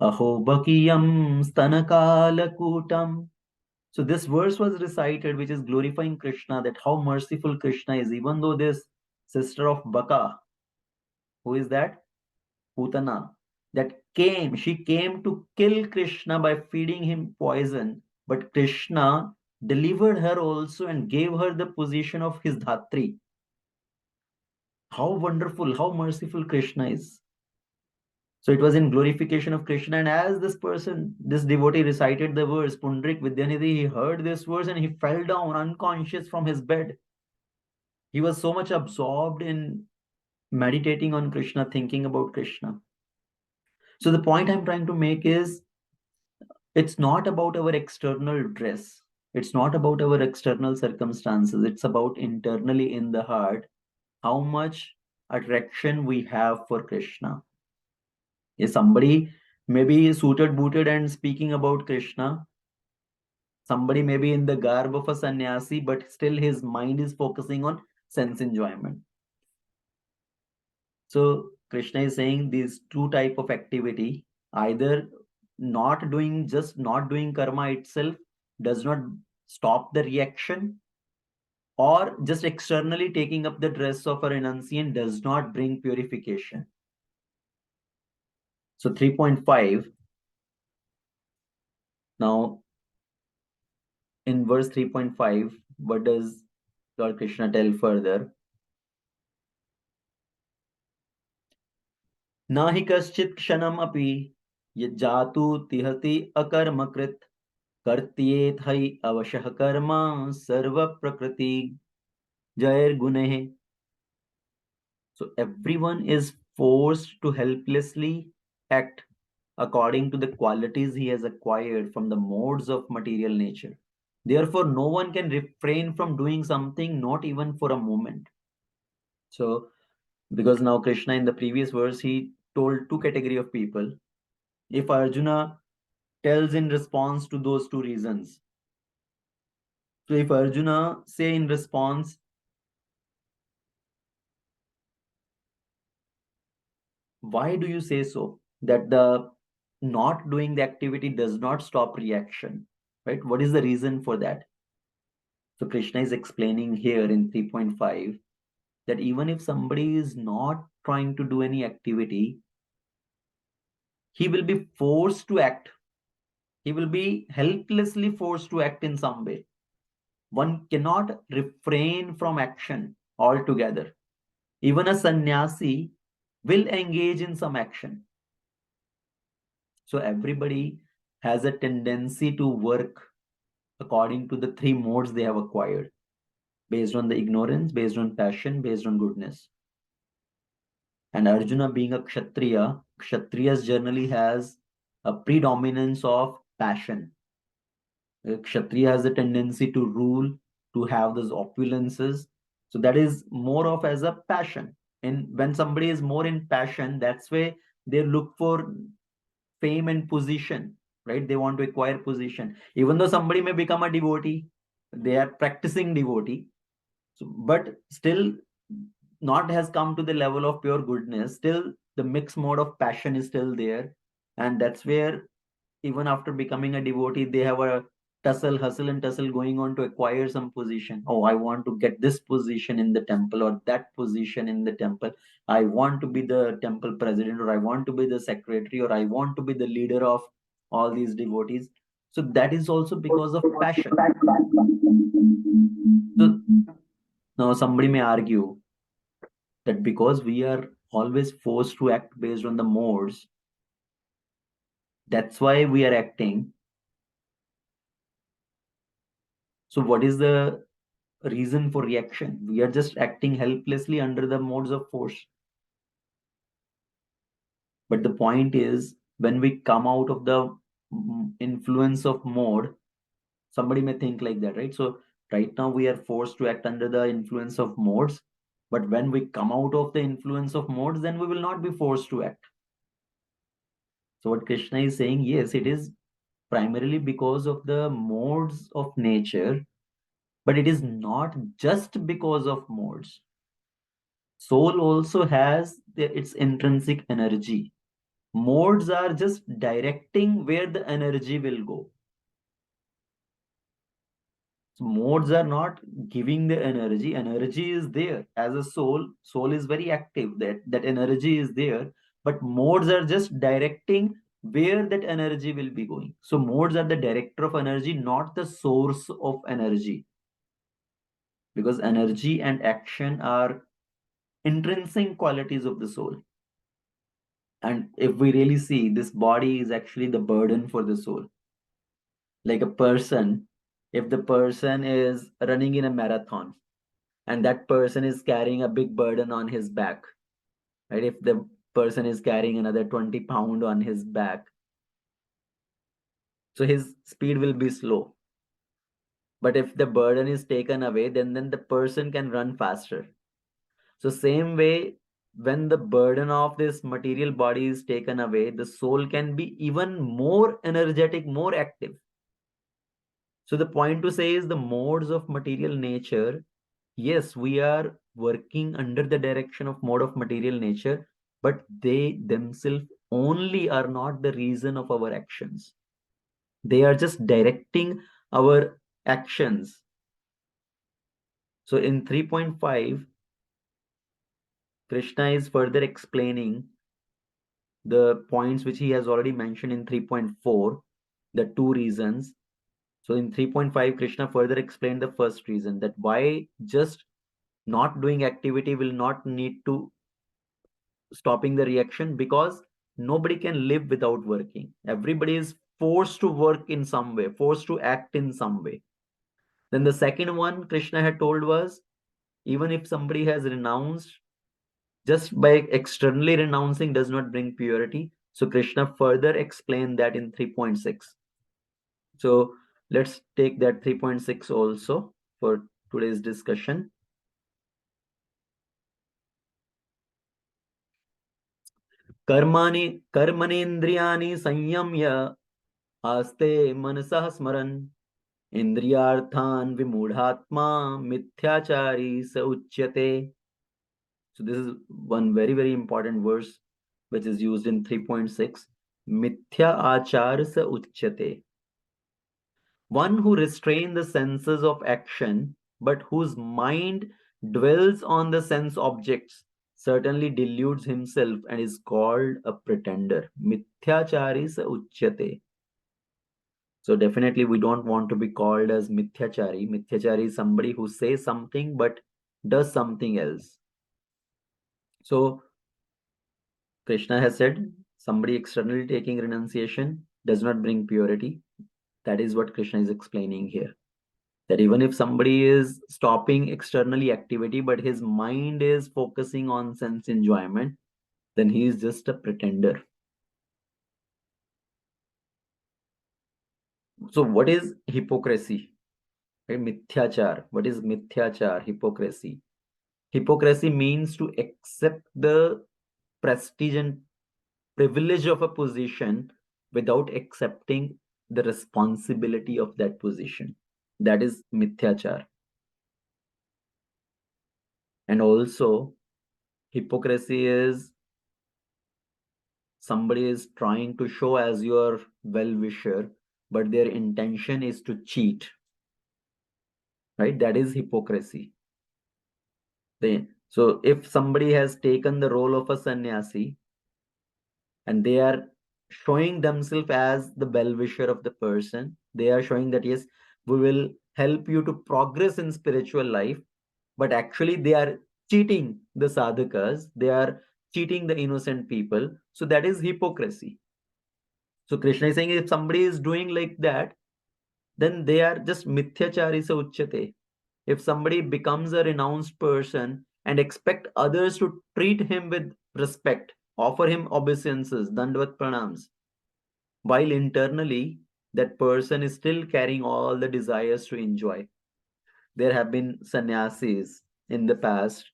Aho bakiyam stanakalakutam. So this verse was recited, which is glorifying Krishna, that how merciful Krishna is, even though this sister of Baka, who is that? Putana, she came to kill Krishna by feeding him poison, but Krishna delivered her also and gave her the position of his Dhatri. How wonderful, how merciful Krishna is. So it was in glorification of Krishna, and as this devotee recited the verse, Pundrik Vidyanidhi, he heard this verse and he fell down unconscious from his bed. He was so much absorbed in meditating on Krishna, thinking about Krishna. So the point I'm trying to make is, it's not about our external dress. It's not about our external circumstances. It's about internally in the heart, how much attraction we have for Krishna. If somebody may be suited, booted and speaking about Krishna, somebody may be in the garb of a sannyasi, but still his mind is focusing on sense enjoyment. So Krishna is saying these two type of activity, either not doing karma itself does not stop the reaction, or just externally taking up the dress of a renunciant does not bring purification. So 3.5, now in verse 3.5, what does Lord Krishna tell further? Nahi kaschit kshanam api yajatu tihati akarmakrit kartyet hai avashah karma sarva prakriti jair gunehe. So everyone is forced to helplessly act according to the qualities he has acquired from the modes of material nature. Therefore, no one can refrain from doing something, not even for a moment. So, because now Krishna in the previous verse, he told two category of people. If Arjuna tells in response to those two reasons, so if Arjuna say in response, why do you say so? That the not doing the activity does not stop reaction, right? What is the reason for that? So Krishna is explaining here in 3.5 that even if somebody is not trying to do any activity, he will be forced to act. He will be helplessly forced to act in some way. One cannot refrain from action altogether. Even a sannyasi will engage in some action. So everybody has a tendency to work according to the three modes they have acquired, based on the ignorance, based on passion, based on goodness. And Arjuna being a Kshatriya, Kshatriyas generally has a predominance of passion. Kshatriya has a tendency to rule, to have those opulences. So that is more of as a passion. And when somebody is more in passion, that's why they look for fame and position, right? They want to acquire position. Even though somebody may become a devotee, they are practicing devotee, so, but still not has come to the level of pure goodness. Still, the mixed mode of passion is still there, and that's where even after becoming a devotee, they have a hustle and tussle going on to acquire some position. Oh, I want to get this position in the temple or that position in the temple. I want to be the temple president, or I want to be the secretary, or I want to be the leader of all these devotees. So that is also because of passion. So now somebody may argue that because we are always forced to act based on the modes, that's why we are acting. So what is the reason for reaction? We are just acting helplessly under the modes of force. But the point is, when we come out of the influence of mode, somebody may think like that, right? So right now we are forced to act under the influence of modes, but when we come out of the influence of modes, then we will not be forced to act. So what Krishna is saying, yes, it is primarily because of the modes of nature, but it is not just because of modes. Soul also has its intrinsic energy. Modes are just directing where the energy will go. So modes are not giving the energy. Energy is there. As a soul, soul is very active. That energy is there. But modes are just directing where that energy will be going. So modes are the director of energy, not the source of energy. Because energy and action are intrinsic qualities of the soul. And if we really see, this body is actually the burden for the soul. Like a person, if the person is running in a marathon and that person is carrying a big burden on his back, right? If the person is carrying another 20 pound on his back, so his speed will be slow. But if the burden is taken away, then the person can run faster. So same way, when the burden of this material body is taken away, the soul can be even more energetic, more active. So the point to say is the modes of material nature, yes, we are working under the direction of mode of material nature, but they themselves only are not the reason of our actions. They are just directing our actions. So in 3.5, Krishna is further explaining the points which he has already mentioned in 3.4, the two reasons. So in 3.5, Krishna further explained the first reason, that why just not doing activity will not need to stopping the reaction, because nobody can live without working. Everybody is forced to work in some way, forced to act in some way. Then the second one Krishna had told was, even if somebody has renounced, just by externally renouncing does not bring purity. So Krishna further explained that in 3.6. So let's take that 3.6 also for today's discussion. कर्मणेन्द्रियाणि संयम्य आस्ते मनसः स्मरन् इंद्रियार्थान् विमूढ़ात्मा मिथ्याचारी स उच्यते. So this is one very important verse which is used in 3.6. Mithya achar sa uchyate. One who restrains the senses of action, but whose mind dwells on the sense objects, certainly deludes himself and is called a pretender. Mithyachari sa uchyate. So definitely we don't want to be called as mithyachari. Mithyachari is somebody who says something but does something else. So Krishna has said, somebody externally taking renunciation does not bring purity. That is what Krishna is explaining here. That even if somebody is stopping externally activity, but his mind is focusing on sense enjoyment, then he is just a pretender. So what is hypocrisy? Right? Mithyachar. What is mithyachar? Hypocrisy. Hypocrisy means to accept the prestige and privilege of a position without accepting the responsibility of that position. That is mithyachar. And also, hypocrisy is somebody is trying to show as your well-wisher, but their intention is to cheat. Right? That is hypocrisy. So if somebody has taken the role of a sannyasi and they are showing themselves as the well-wisher of the person, they are showing that yes, we will help you to progress in spiritual life, but actually they are cheating the sadhakas, they are cheating the innocent people. So that is hypocrisy. So Krishna is saying if somebody is doing like that, then they are just mithyachari sa uchyate. If somebody becomes a renounced person and expect others to treat him with respect, offer him obeisances, dandavat pranams, while internally that person is still carrying all the desires to enjoy. There have been sannyasis in the past.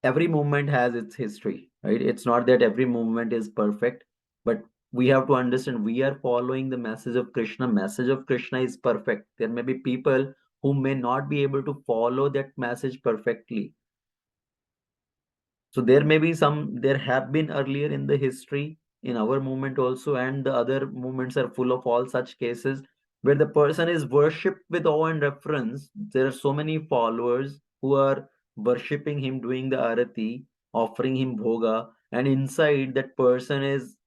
Every movement has its history, right? It's not that every movement is perfect, but we have to understand we are following the message of Krishna. Message of Krishna is perfect. There may be people who may not be able to follow that message perfectly. So there may be there have been earlier in the history, in our movement also, and the other movements are full of all such cases where the person is worshipped with awe and reverence. There are so many followers who are worshipping him, doing the arati, offering him bhoga, and inside that person is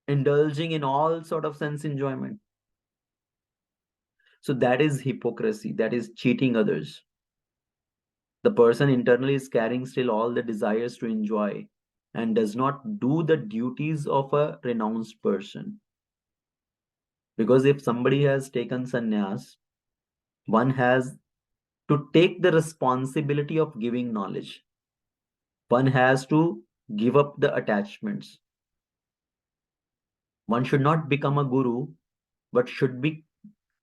indulging in all sort of sense enjoyment. So that is hypocrisy, that is cheating others. The person internally is carrying still all the desires to enjoy and does not do the duties of a renounced person. Because if somebody has taken sannyas, one has to take the responsibility of giving knowledge. One has to give up the attachments. One should not become a guru, but should be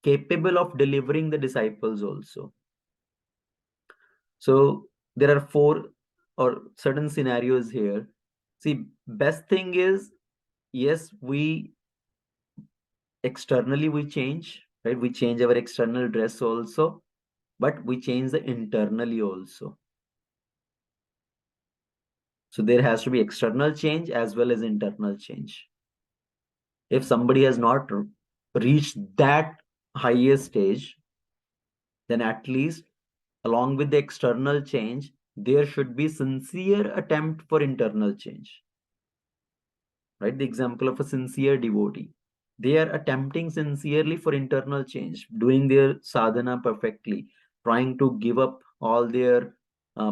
capable of delivering the disciples also. So there are 4 or certain scenarios here. See, best thing is, yes, we externally we change, right? We change our external dress also, but we change the internally also. So there has to be external change as well as internal change. If somebody has not reached that highest stage, then at least along with the external change, there should be sincere attempt for internal change. Right? The example of a sincere devotee. They are attempting sincerely for internal change, doing their sadhana perfectly, trying to give up all their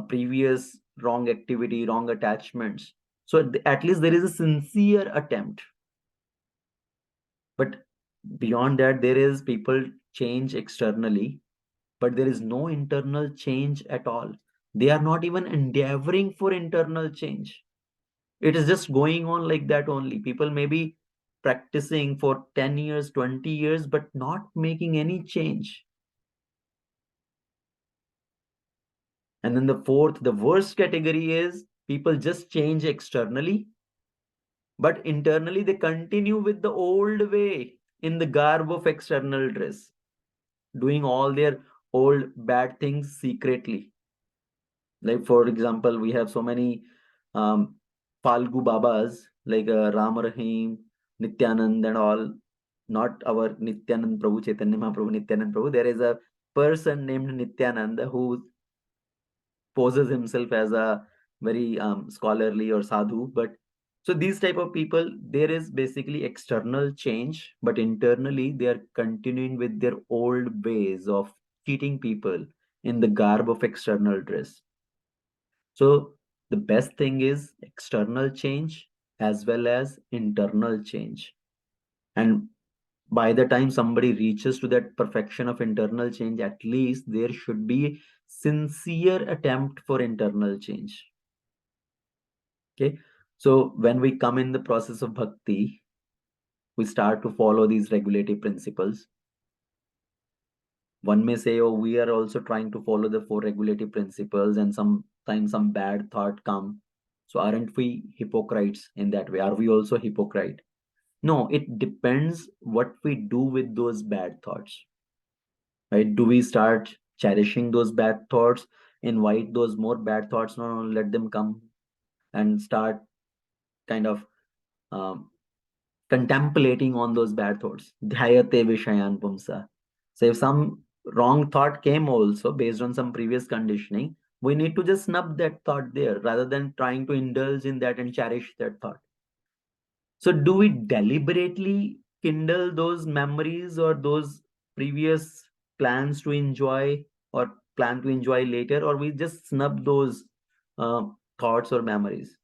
previous wrong activity, wrong attachments. So at least there is a sincere attempt. But beyond that, there is people change externally, but there is no internal change at all. They are not even endeavoring for internal change. It is just going on like that only. People may be practicing for 10 years, 20 years, but not making any change. And then the worst category is people just change externally, but internally they continue with the old way in the garb of external dress, doing all their old bad things secretly. Like, for example, we have so many Falgu Babas like Ram Rahim, Nityanand, and all. Not our Nityanand Prabhu, Chaitanya Mahaprabhu, Nityanand Prabhu. There is a person named Nityananda who poses himself as a very scholarly or sadhu. But so these type of people, there is basically external change, but internally they are continuing with their old ways of cheating people in the garb of external dress. So the best thing is external change as well as internal change. And by the time somebody reaches to that perfection of internal change, at least there should be sincere attempt for internal change. Okay. So when we come in the process of bhakti, we start to follow these regulative principles. One may say, oh, we are also trying to follow the 4 regulative principles, and sometimes some bad thought come. So aren't we hypocrites in that way? Are we also hypocrite? No, it depends what we do with those bad thoughts. Right? Do we start cherishing those bad thoughts, invite those more bad thoughts? No, let them come, and start kind of contemplating on those bad thoughts. Dhyate vishayan pumsa. So if some wrong thought came also based on some previous conditioning, we need to just snub that thought there rather than trying to indulge in that and cherish that thought. So do we deliberately kindle those memories or those previous plans to enjoy or plan to enjoy later, or we just snub those thoughts or memories?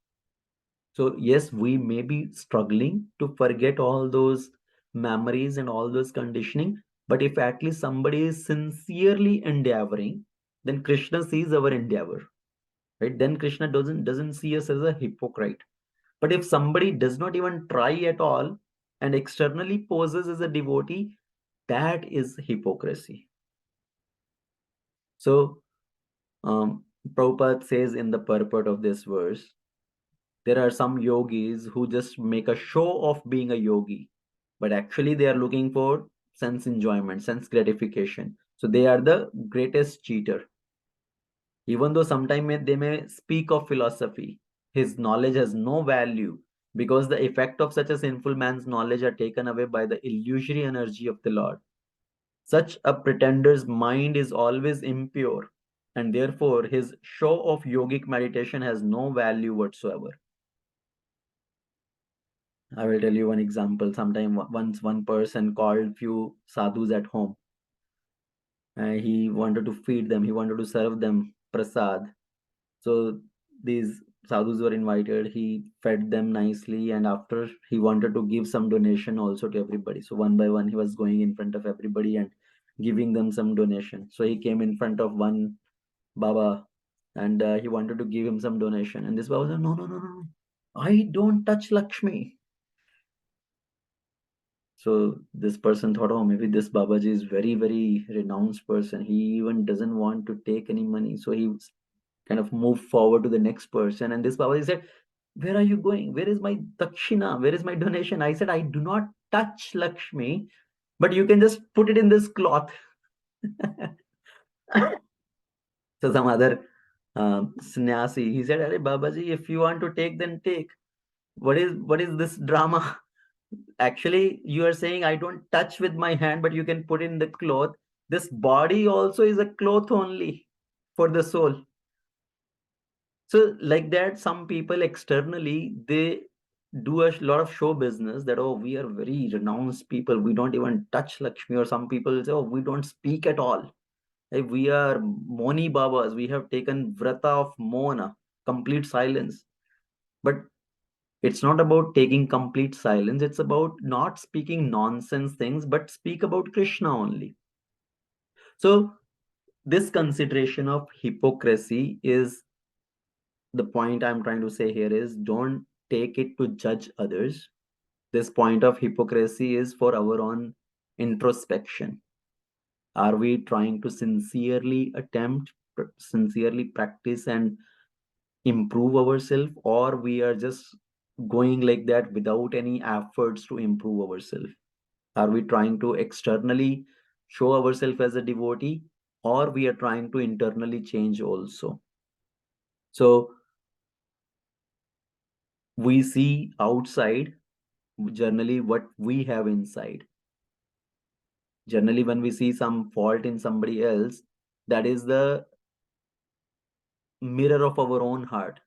So yes, we may be struggling to forget all those memories and all those conditioning, but if at least somebody is sincerely endeavoring, then Krishna sees our endeavor, right? Then Krishna doesn't see us as a hypocrite. But if somebody does not even try at all and externally poses as a devotee, that is hypocrisy. So Prabhupada says in the purport of this verse, there are some yogis who just make a show of being a yogi, but actually they are looking for sense enjoyment, sense gratification. So they are the greatest cheater. Even though sometimes they may speak of philosophy, his knowledge has no value, because the effect of such a sinful man's knowledge are taken away by the illusory energy of the Lord. Such a pretender's mind is always impure, and therefore his show of yogic meditation has no value whatsoever. I will tell you one example. Once one person called few sadhus at home. He wanted to feed them. He wanted to serve them prasad. So these sadhus were invited. He fed them nicely, and after he wanted to give some donation also to everybody. So one by one, he was going in front of everybody and giving them some donation. So he came in front of one Baba, and he wanted to give him some donation. And this Baba said, no, no, no, no, I don't touch Lakshmi. So this person thought, oh, maybe this Babaji is very, very renounced person. He even doesn't want to take any money. So he kind of moved forward to the next person. And this Babaji said, where are you going? Where is my dakshina? Where is my donation? I said, I do not touch Lakshmi, but you can just put it in this cloth. So some other sannyasi, he said, Arey Babaji, if you want to take, then take. What is this drama? Actually, you are saying I don't touch with my hand, but you can put in the cloth. This body also is a cloth only for the soul. So like that, some people externally, they do a lot of show business that, oh, we are very renounced people, we don't even touch Lakshmi. Or some people say, oh, we don't speak at all. Like, we are Moni Babas, we have taken vrata of Mona, complete silence. But it's not about taking complete silence. It's about not speaking nonsense things, but speak about Krishna only. So this consideration of hypocrisy is the point I'm trying to say here is, don't take it to judge others. This point of hypocrisy is for our own introspection. Are we trying to sincerely attempt, sincerely practice and improve ourselves, or we are just going like that without any efforts to improve ourselves? Are we trying to externally show ourselves as a devotee, or we are trying to internally change also? So we see outside generally what we have inside. Generally, when we see some fault in somebody else, that is the mirror of our own heart.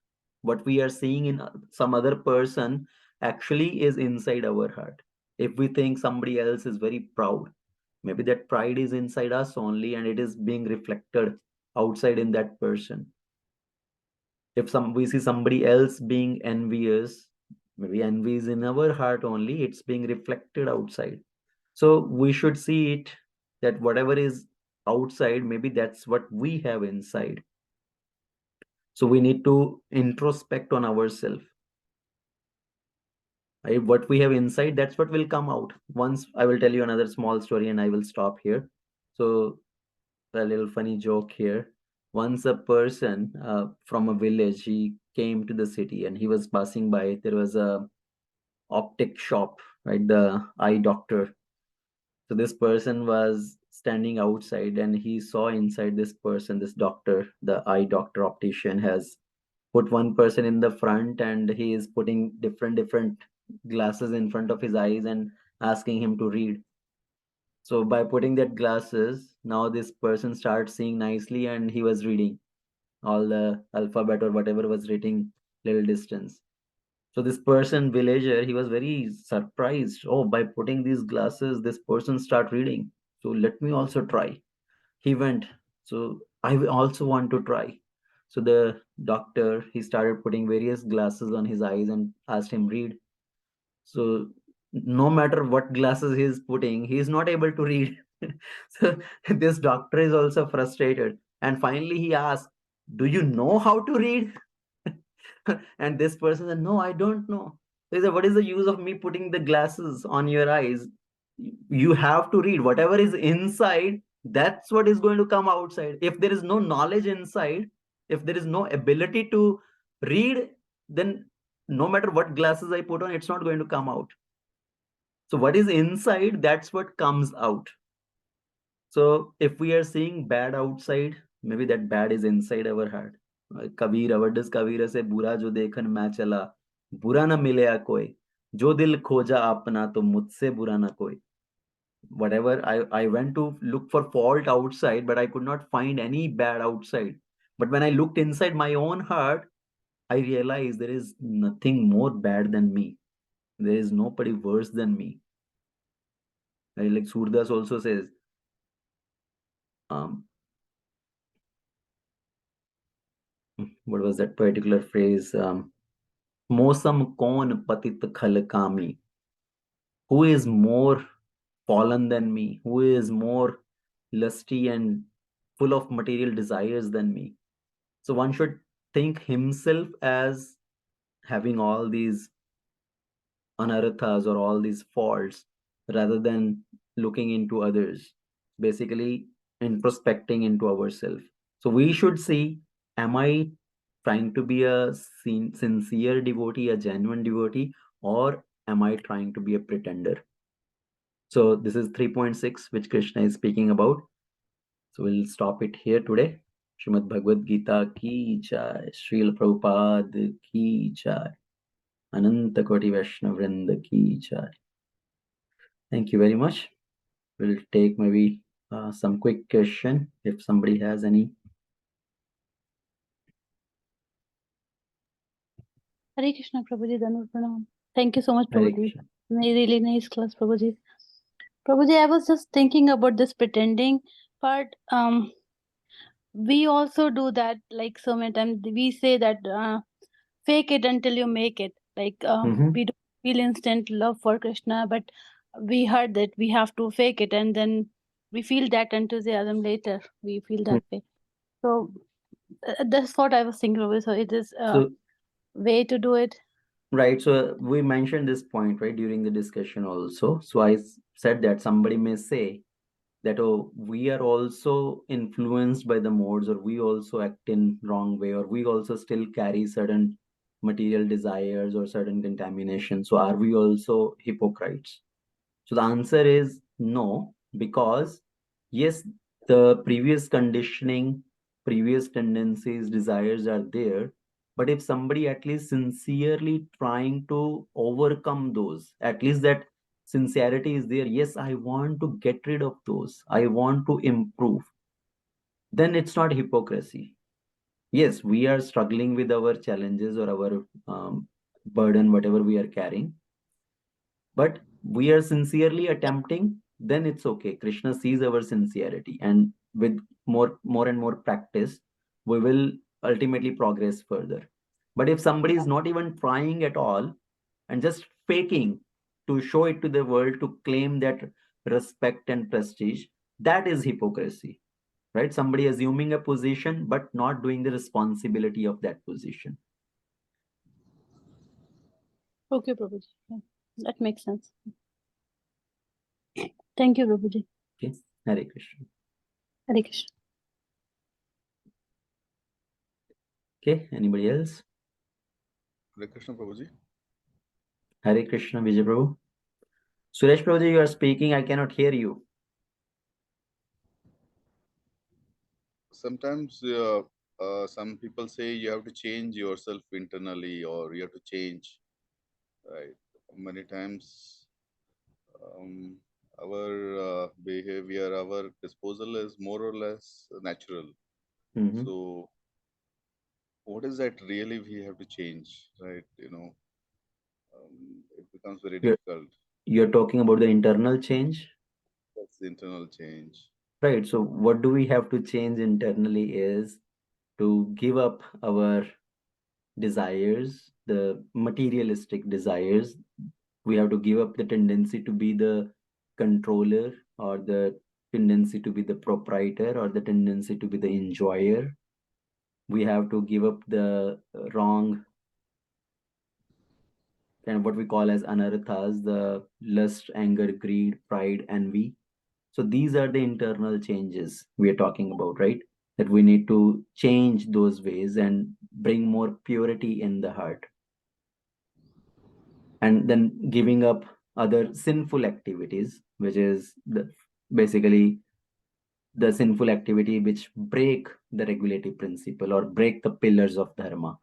What we are seeing in some other person actually is inside our heart. If we think somebody else is very proud, maybe that pride is inside us only, and it is being reflected outside in that person. If we see somebody else being envious, maybe envy is in our heart only, it's being reflected outside. So we should see it that whatever is outside, maybe that's what we have inside. So we need to introspect on ourselves. What we have inside, that's what will come out. Once I will tell you another small story and I will stop here. So a little funny joke here. Once a person from a village, he came to the city and he was passing by. There was a optic shop, right? The eye doctor. So this person was standing outside and he saw inside this person, this doctor, the eye doctor optician has put one person in the front and he is putting different glasses in front of his eyes and asking him to read. So by putting that glasses, now this person starts seeing nicely and he was reading all the alphabet or whatever was written little distance. So this person, villager, he was very surprised. Oh, by putting these glasses, this person start reading. So let me also try. He went. So I also want to try. So the doctor, he started putting various glasses on his eyes and asked him read. So no matter what glasses he's putting, he's not able to read. So this doctor is also frustrated. And finally he asked, do you know how to read? And this person said, no, I don't know. He said, what is the use of me putting the glasses on your eyes? You have to read. Whatever is inside, that's what is going to come outside. If there is no knowledge inside, if there is no ability to read, then no matter what glasses I put on, it's not going to come out. So what is inside, that's what comes out. So if we are seeing bad outside, maybe that bad is inside our heart. Kabir, what does Kabir से बुरा जो देखन मैं चला, बुरा न मिले कोई, जो दिल खोजा अपना तो मुझसे बुरा न कोई. Whatever I went to look for fault outside, but I could not find any bad outside. But when I looked inside my own heart, I realized there is nothing more bad than me. There is nobody worse than me. Like Surdas also says, what was that particular phrase? Mosam kon patit khalkami. Who is more fallen than me? Who is more lusty and full of material desires than me? So one should think himself as having all these anarthas or all these faults rather than looking into others, basically introspecting into ourselves. So we should see, am I trying to be a sincere devotee, a genuine devotee, or am I trying to be a pretender? So this is 3.6 which Krishna is speaking about. So we'll stop it here today. Srimad Bhagavad Gita ki jai, Srila Prabhupada ki jai, Ananta Koti Vaishnava Vrinda ki jai. Thank you very much. We'll take maybe some quick question if somebody has any. Hare Krishna, Prabhuji, Dhanur Pranam. Thank you so much, Hare Prabhuji. Krishna. Really nice class, Prabhuji. Prabhuji, I was just thinking about this pretending part. We also do that, like so many times. We say that fake it until you make it. Like we don't feel instant love for Krishna, but we heard that we have to fake it, and then we feel that enthusiasm later. We feel that way. So that's what I was thinking of. So it is a So, way to do it. right. So we mentioned this point, right, during the discussion also. So I said that somebody may say that, oh, we are also influenced by the modes, or we also act in wrong way, or we also still carry certain material desires or certain contamination. So are we also hypocrites? So the answer is no, because yes, the previous conditioning, previous tendencies, desires are there. But if somebody at least sincerely trying to overcome those, at least that sincerity is there, yes, I want to get rid of those, I want to improve, then it's not hypocrisy. Yes, we are struggling with our challenges or our burden, whatever we are carrying, but we are sincerely attempting, then it's okay. Krishna sees our sincerity, and with more and more practice, we will ultimately progress further. But if somebody is not even trying at all and just faking to show it to the world, to claim that respect and prestige, that is hypocrisy, right? Somebody assuming a position but not doing the responsibility of that position. Okay, Prabhuji. Yeah, that makes sense. Thank you, Prabhuji. Okay, Hare Krishna. Hare Krishna. Okay, anybody else? Hare Krishna Prabhuji. Hare Krishna, Vijay Prabhu. Suresh Prabhuji, you are speaking. I cannot hear you. Sometimes some people say you have to change yourself internally, or you have to change, right? Many times our behavior, our disposal is more or less natural. Mhm. So what is that really we have to change, right? It becomes very You're, difficult. you're talking about the internal change, That's the internal change. right? So what do we have to change internally is to give up our desires, the materialistic desires. We have to give up the tendency to be the controller, or the tendency to be the proprietor, or the tendency to be the enjoyer. We have to give up the wrong kind of what we call as anarthas, the lust, anger, greed, pride, envy. So these are the internal changes we are talking about, right? That we need to change those ways and bring more purity in the heart. And then giving up other sinful activities, which is basically the sinful activity which break the regulative principle or break the pillars of dharma.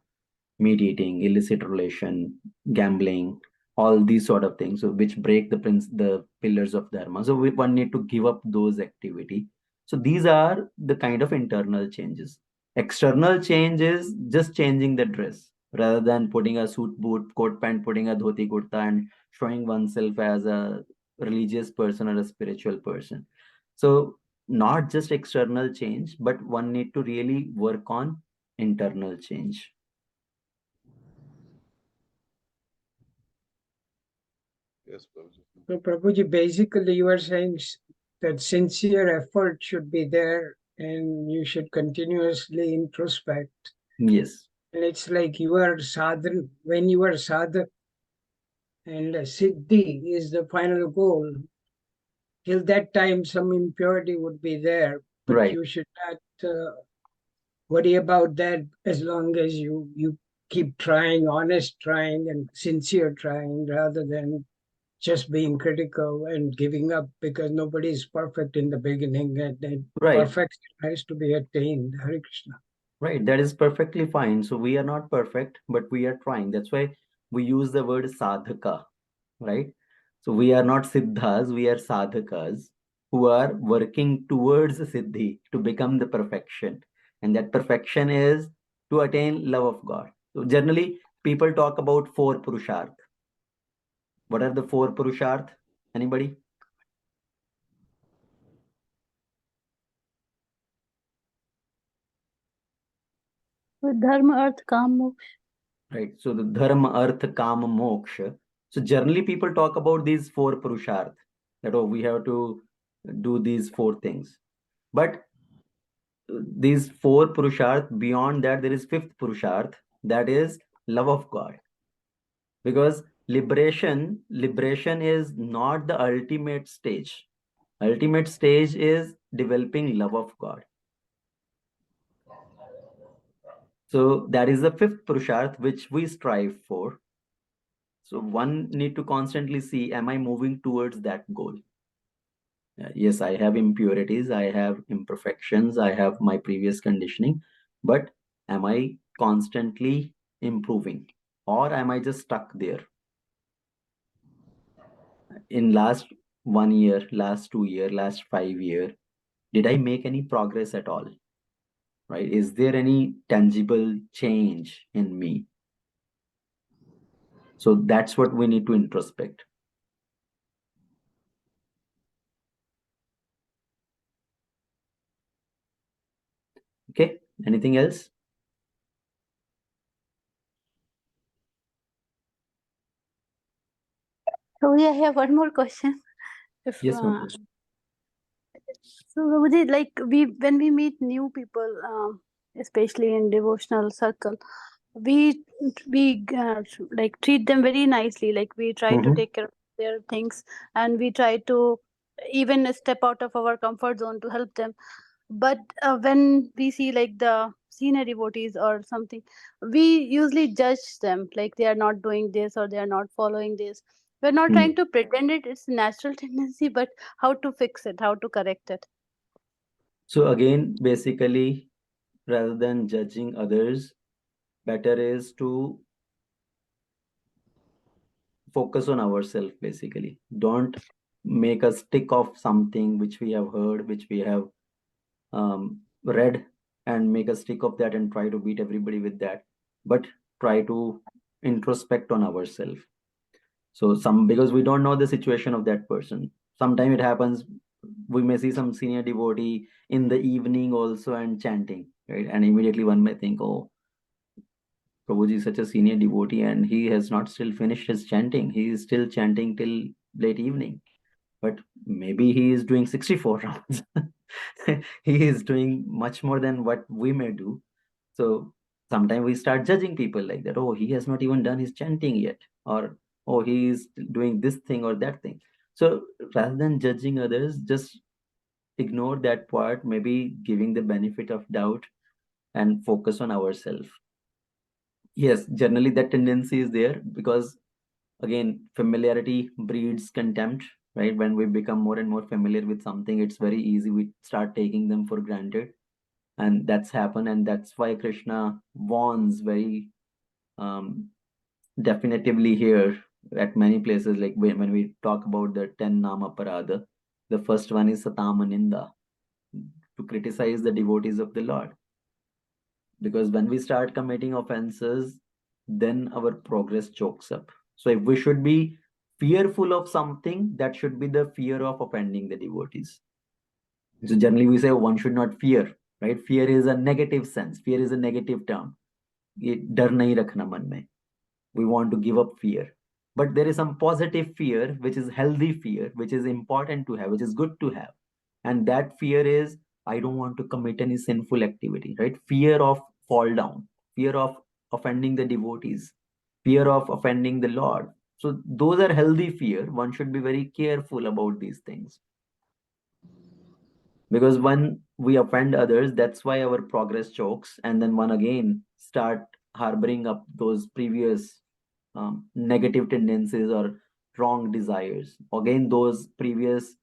Meat eating, illicit relation, gambling, all these sort of things, so which break the pillars of dharma. So one need to give up those activity. So these are the kind of internal changes. External change is just changing the dress, rather than putting a suit, boot, coat, pant, putting a dhoti kurta and showing oneself as a religious person or a spiritual person. So not just external change, but one need to really work on internal change. Yes, Prabhuji. So Prabhuji, basically you are saying that sincere effort should be there and you should continuously introspect. Yes. And it's like you are sadhan, when you are sadhak and siddhi is the final goal, till that time some impurity would be there, but Right. you should not worry about that as long as you keep trying, honest trying and sincere trying, rather than just being critical and giving up, because nobody is perfect in the beginning, and Right. perfection has to be attained. Hare Krishna. Right. That is perfectly fine. So we are not perfect, but we are trying. That's why we use the word sadhaka, right? So we are not siddhas, we are sadhakas who are working towards siddhi, to become the perfection. And that perfection is to attain love of God. So generally, people talk about 4 purusharth. What are the 4 purusharth? Anybody? Dharma, Arth, Kam, Moksha. Right. So the dharma, artha, kama, moksha. So generally people talk about these 4 purusharth, that we have to do these 4 things. But these 4 purusharth, beyond that there is 5th purusharth, that is love of God. Because liberation is not the ultimate stage. Ultimate stage is developing love of God. So that is the 5th purusharth which we strive for. So one need to constantly see, am I moving towards that goal? Yes, I have impurities, I have imperfections, I have my previous conditioning, but am I constantly improving, or am I just stuck there? In last 1 year, last 2 year, last 5 year, did I make any progress at all? Right? Is there any tangible change in me? So that's what we need to introspect. Okay, anything else? So I have one more question. If Yes, no question. so, Prabhuji, like when we meet new people, especially in devotional circle, we like treat them very nicely. Like we try to take care of their things, and we try to even step out of our comfort zone to help them. But when we see like the senior devotees or something, we usually judge them like they are not doing this or they are not following this. We're not trying to pretend it's a natural tendency, but how to fix it, how to correct it. So again, basically, rather than judging others, better is to focus on ourselves. Basically, don't make a stick of something which we have heard, which we have read, and make a stick of that and try to beat everybody with that, but try to introspect on ourselves. So because we don't know the situation of that person, sometimes it happens, we may see some senior devotee in the evening also and chanting, right? And immediately one may think, oh, Prabhuji is such a senior devotee and he has not still finished his chanting. He is still chanting till late evening. But maybe he is doing 64 rounds. He is doing much more than what we may do. So sometimes we start judging people like that. Oh, he has not even done his chanting yet. Or, oh, he is doing this thing or that thing. So rather than judging others, just ignore that part, maybe giving the benefit of doubt and focus on ourselves. Yes, generally that tendency is there because, again, familiarity breeds contempt, right? When we become more and more familiar with something, it's very easy. We start taking them for granted. And that's happened. And that's why Krishna warns very definitively here at many places, like when we talk about the 10 Nama Parada, the first one is Satama Ninda, to criticize the devotees of the Lord. Because when we start committing offenses, then our progress chokes up. So if we should be fearful of something, that should be the fear of offending the devotees. So generally we say one should not fear, right? Fear is a negative sense. Fear is a negative term. डर नहीं रखना मन में. We want to give up fear. But there is some positive fear, which is healthy fear, which is important to have, which is good to have. And that fear is, I don't want to commit any sinful activity, right? Fear of fall down, fear of offending the devotees, fear of offending the Lord. So those are healthy fear. One should be very careful about these things. Because when we offend others, that's why our progress chokes. And then one again start harboring up those previous negative tendencies or wrong desires. Again, those previous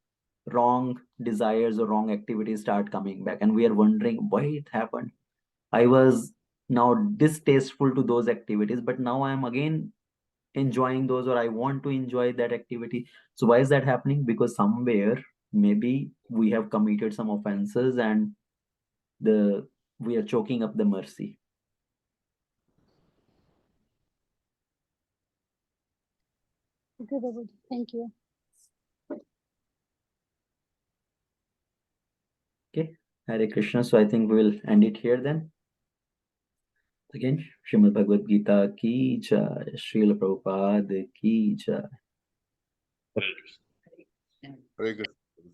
wrong desires or wrong activities start coming back, and we are wondering why it happened. I was now distasteful to those activities, but now I am again enjoying those, or I want to enjoy that activity. So why is that happening? Because somewhere maybe we have committed some offenses and we are choking up the mercy. Okay, Prabhuji. Thank you. Okay, Hare Krishna. So I think we will end it here then. Again, Srimad Bhagavad Gita ki jai, Srila Prabhupada ki jai. Very good.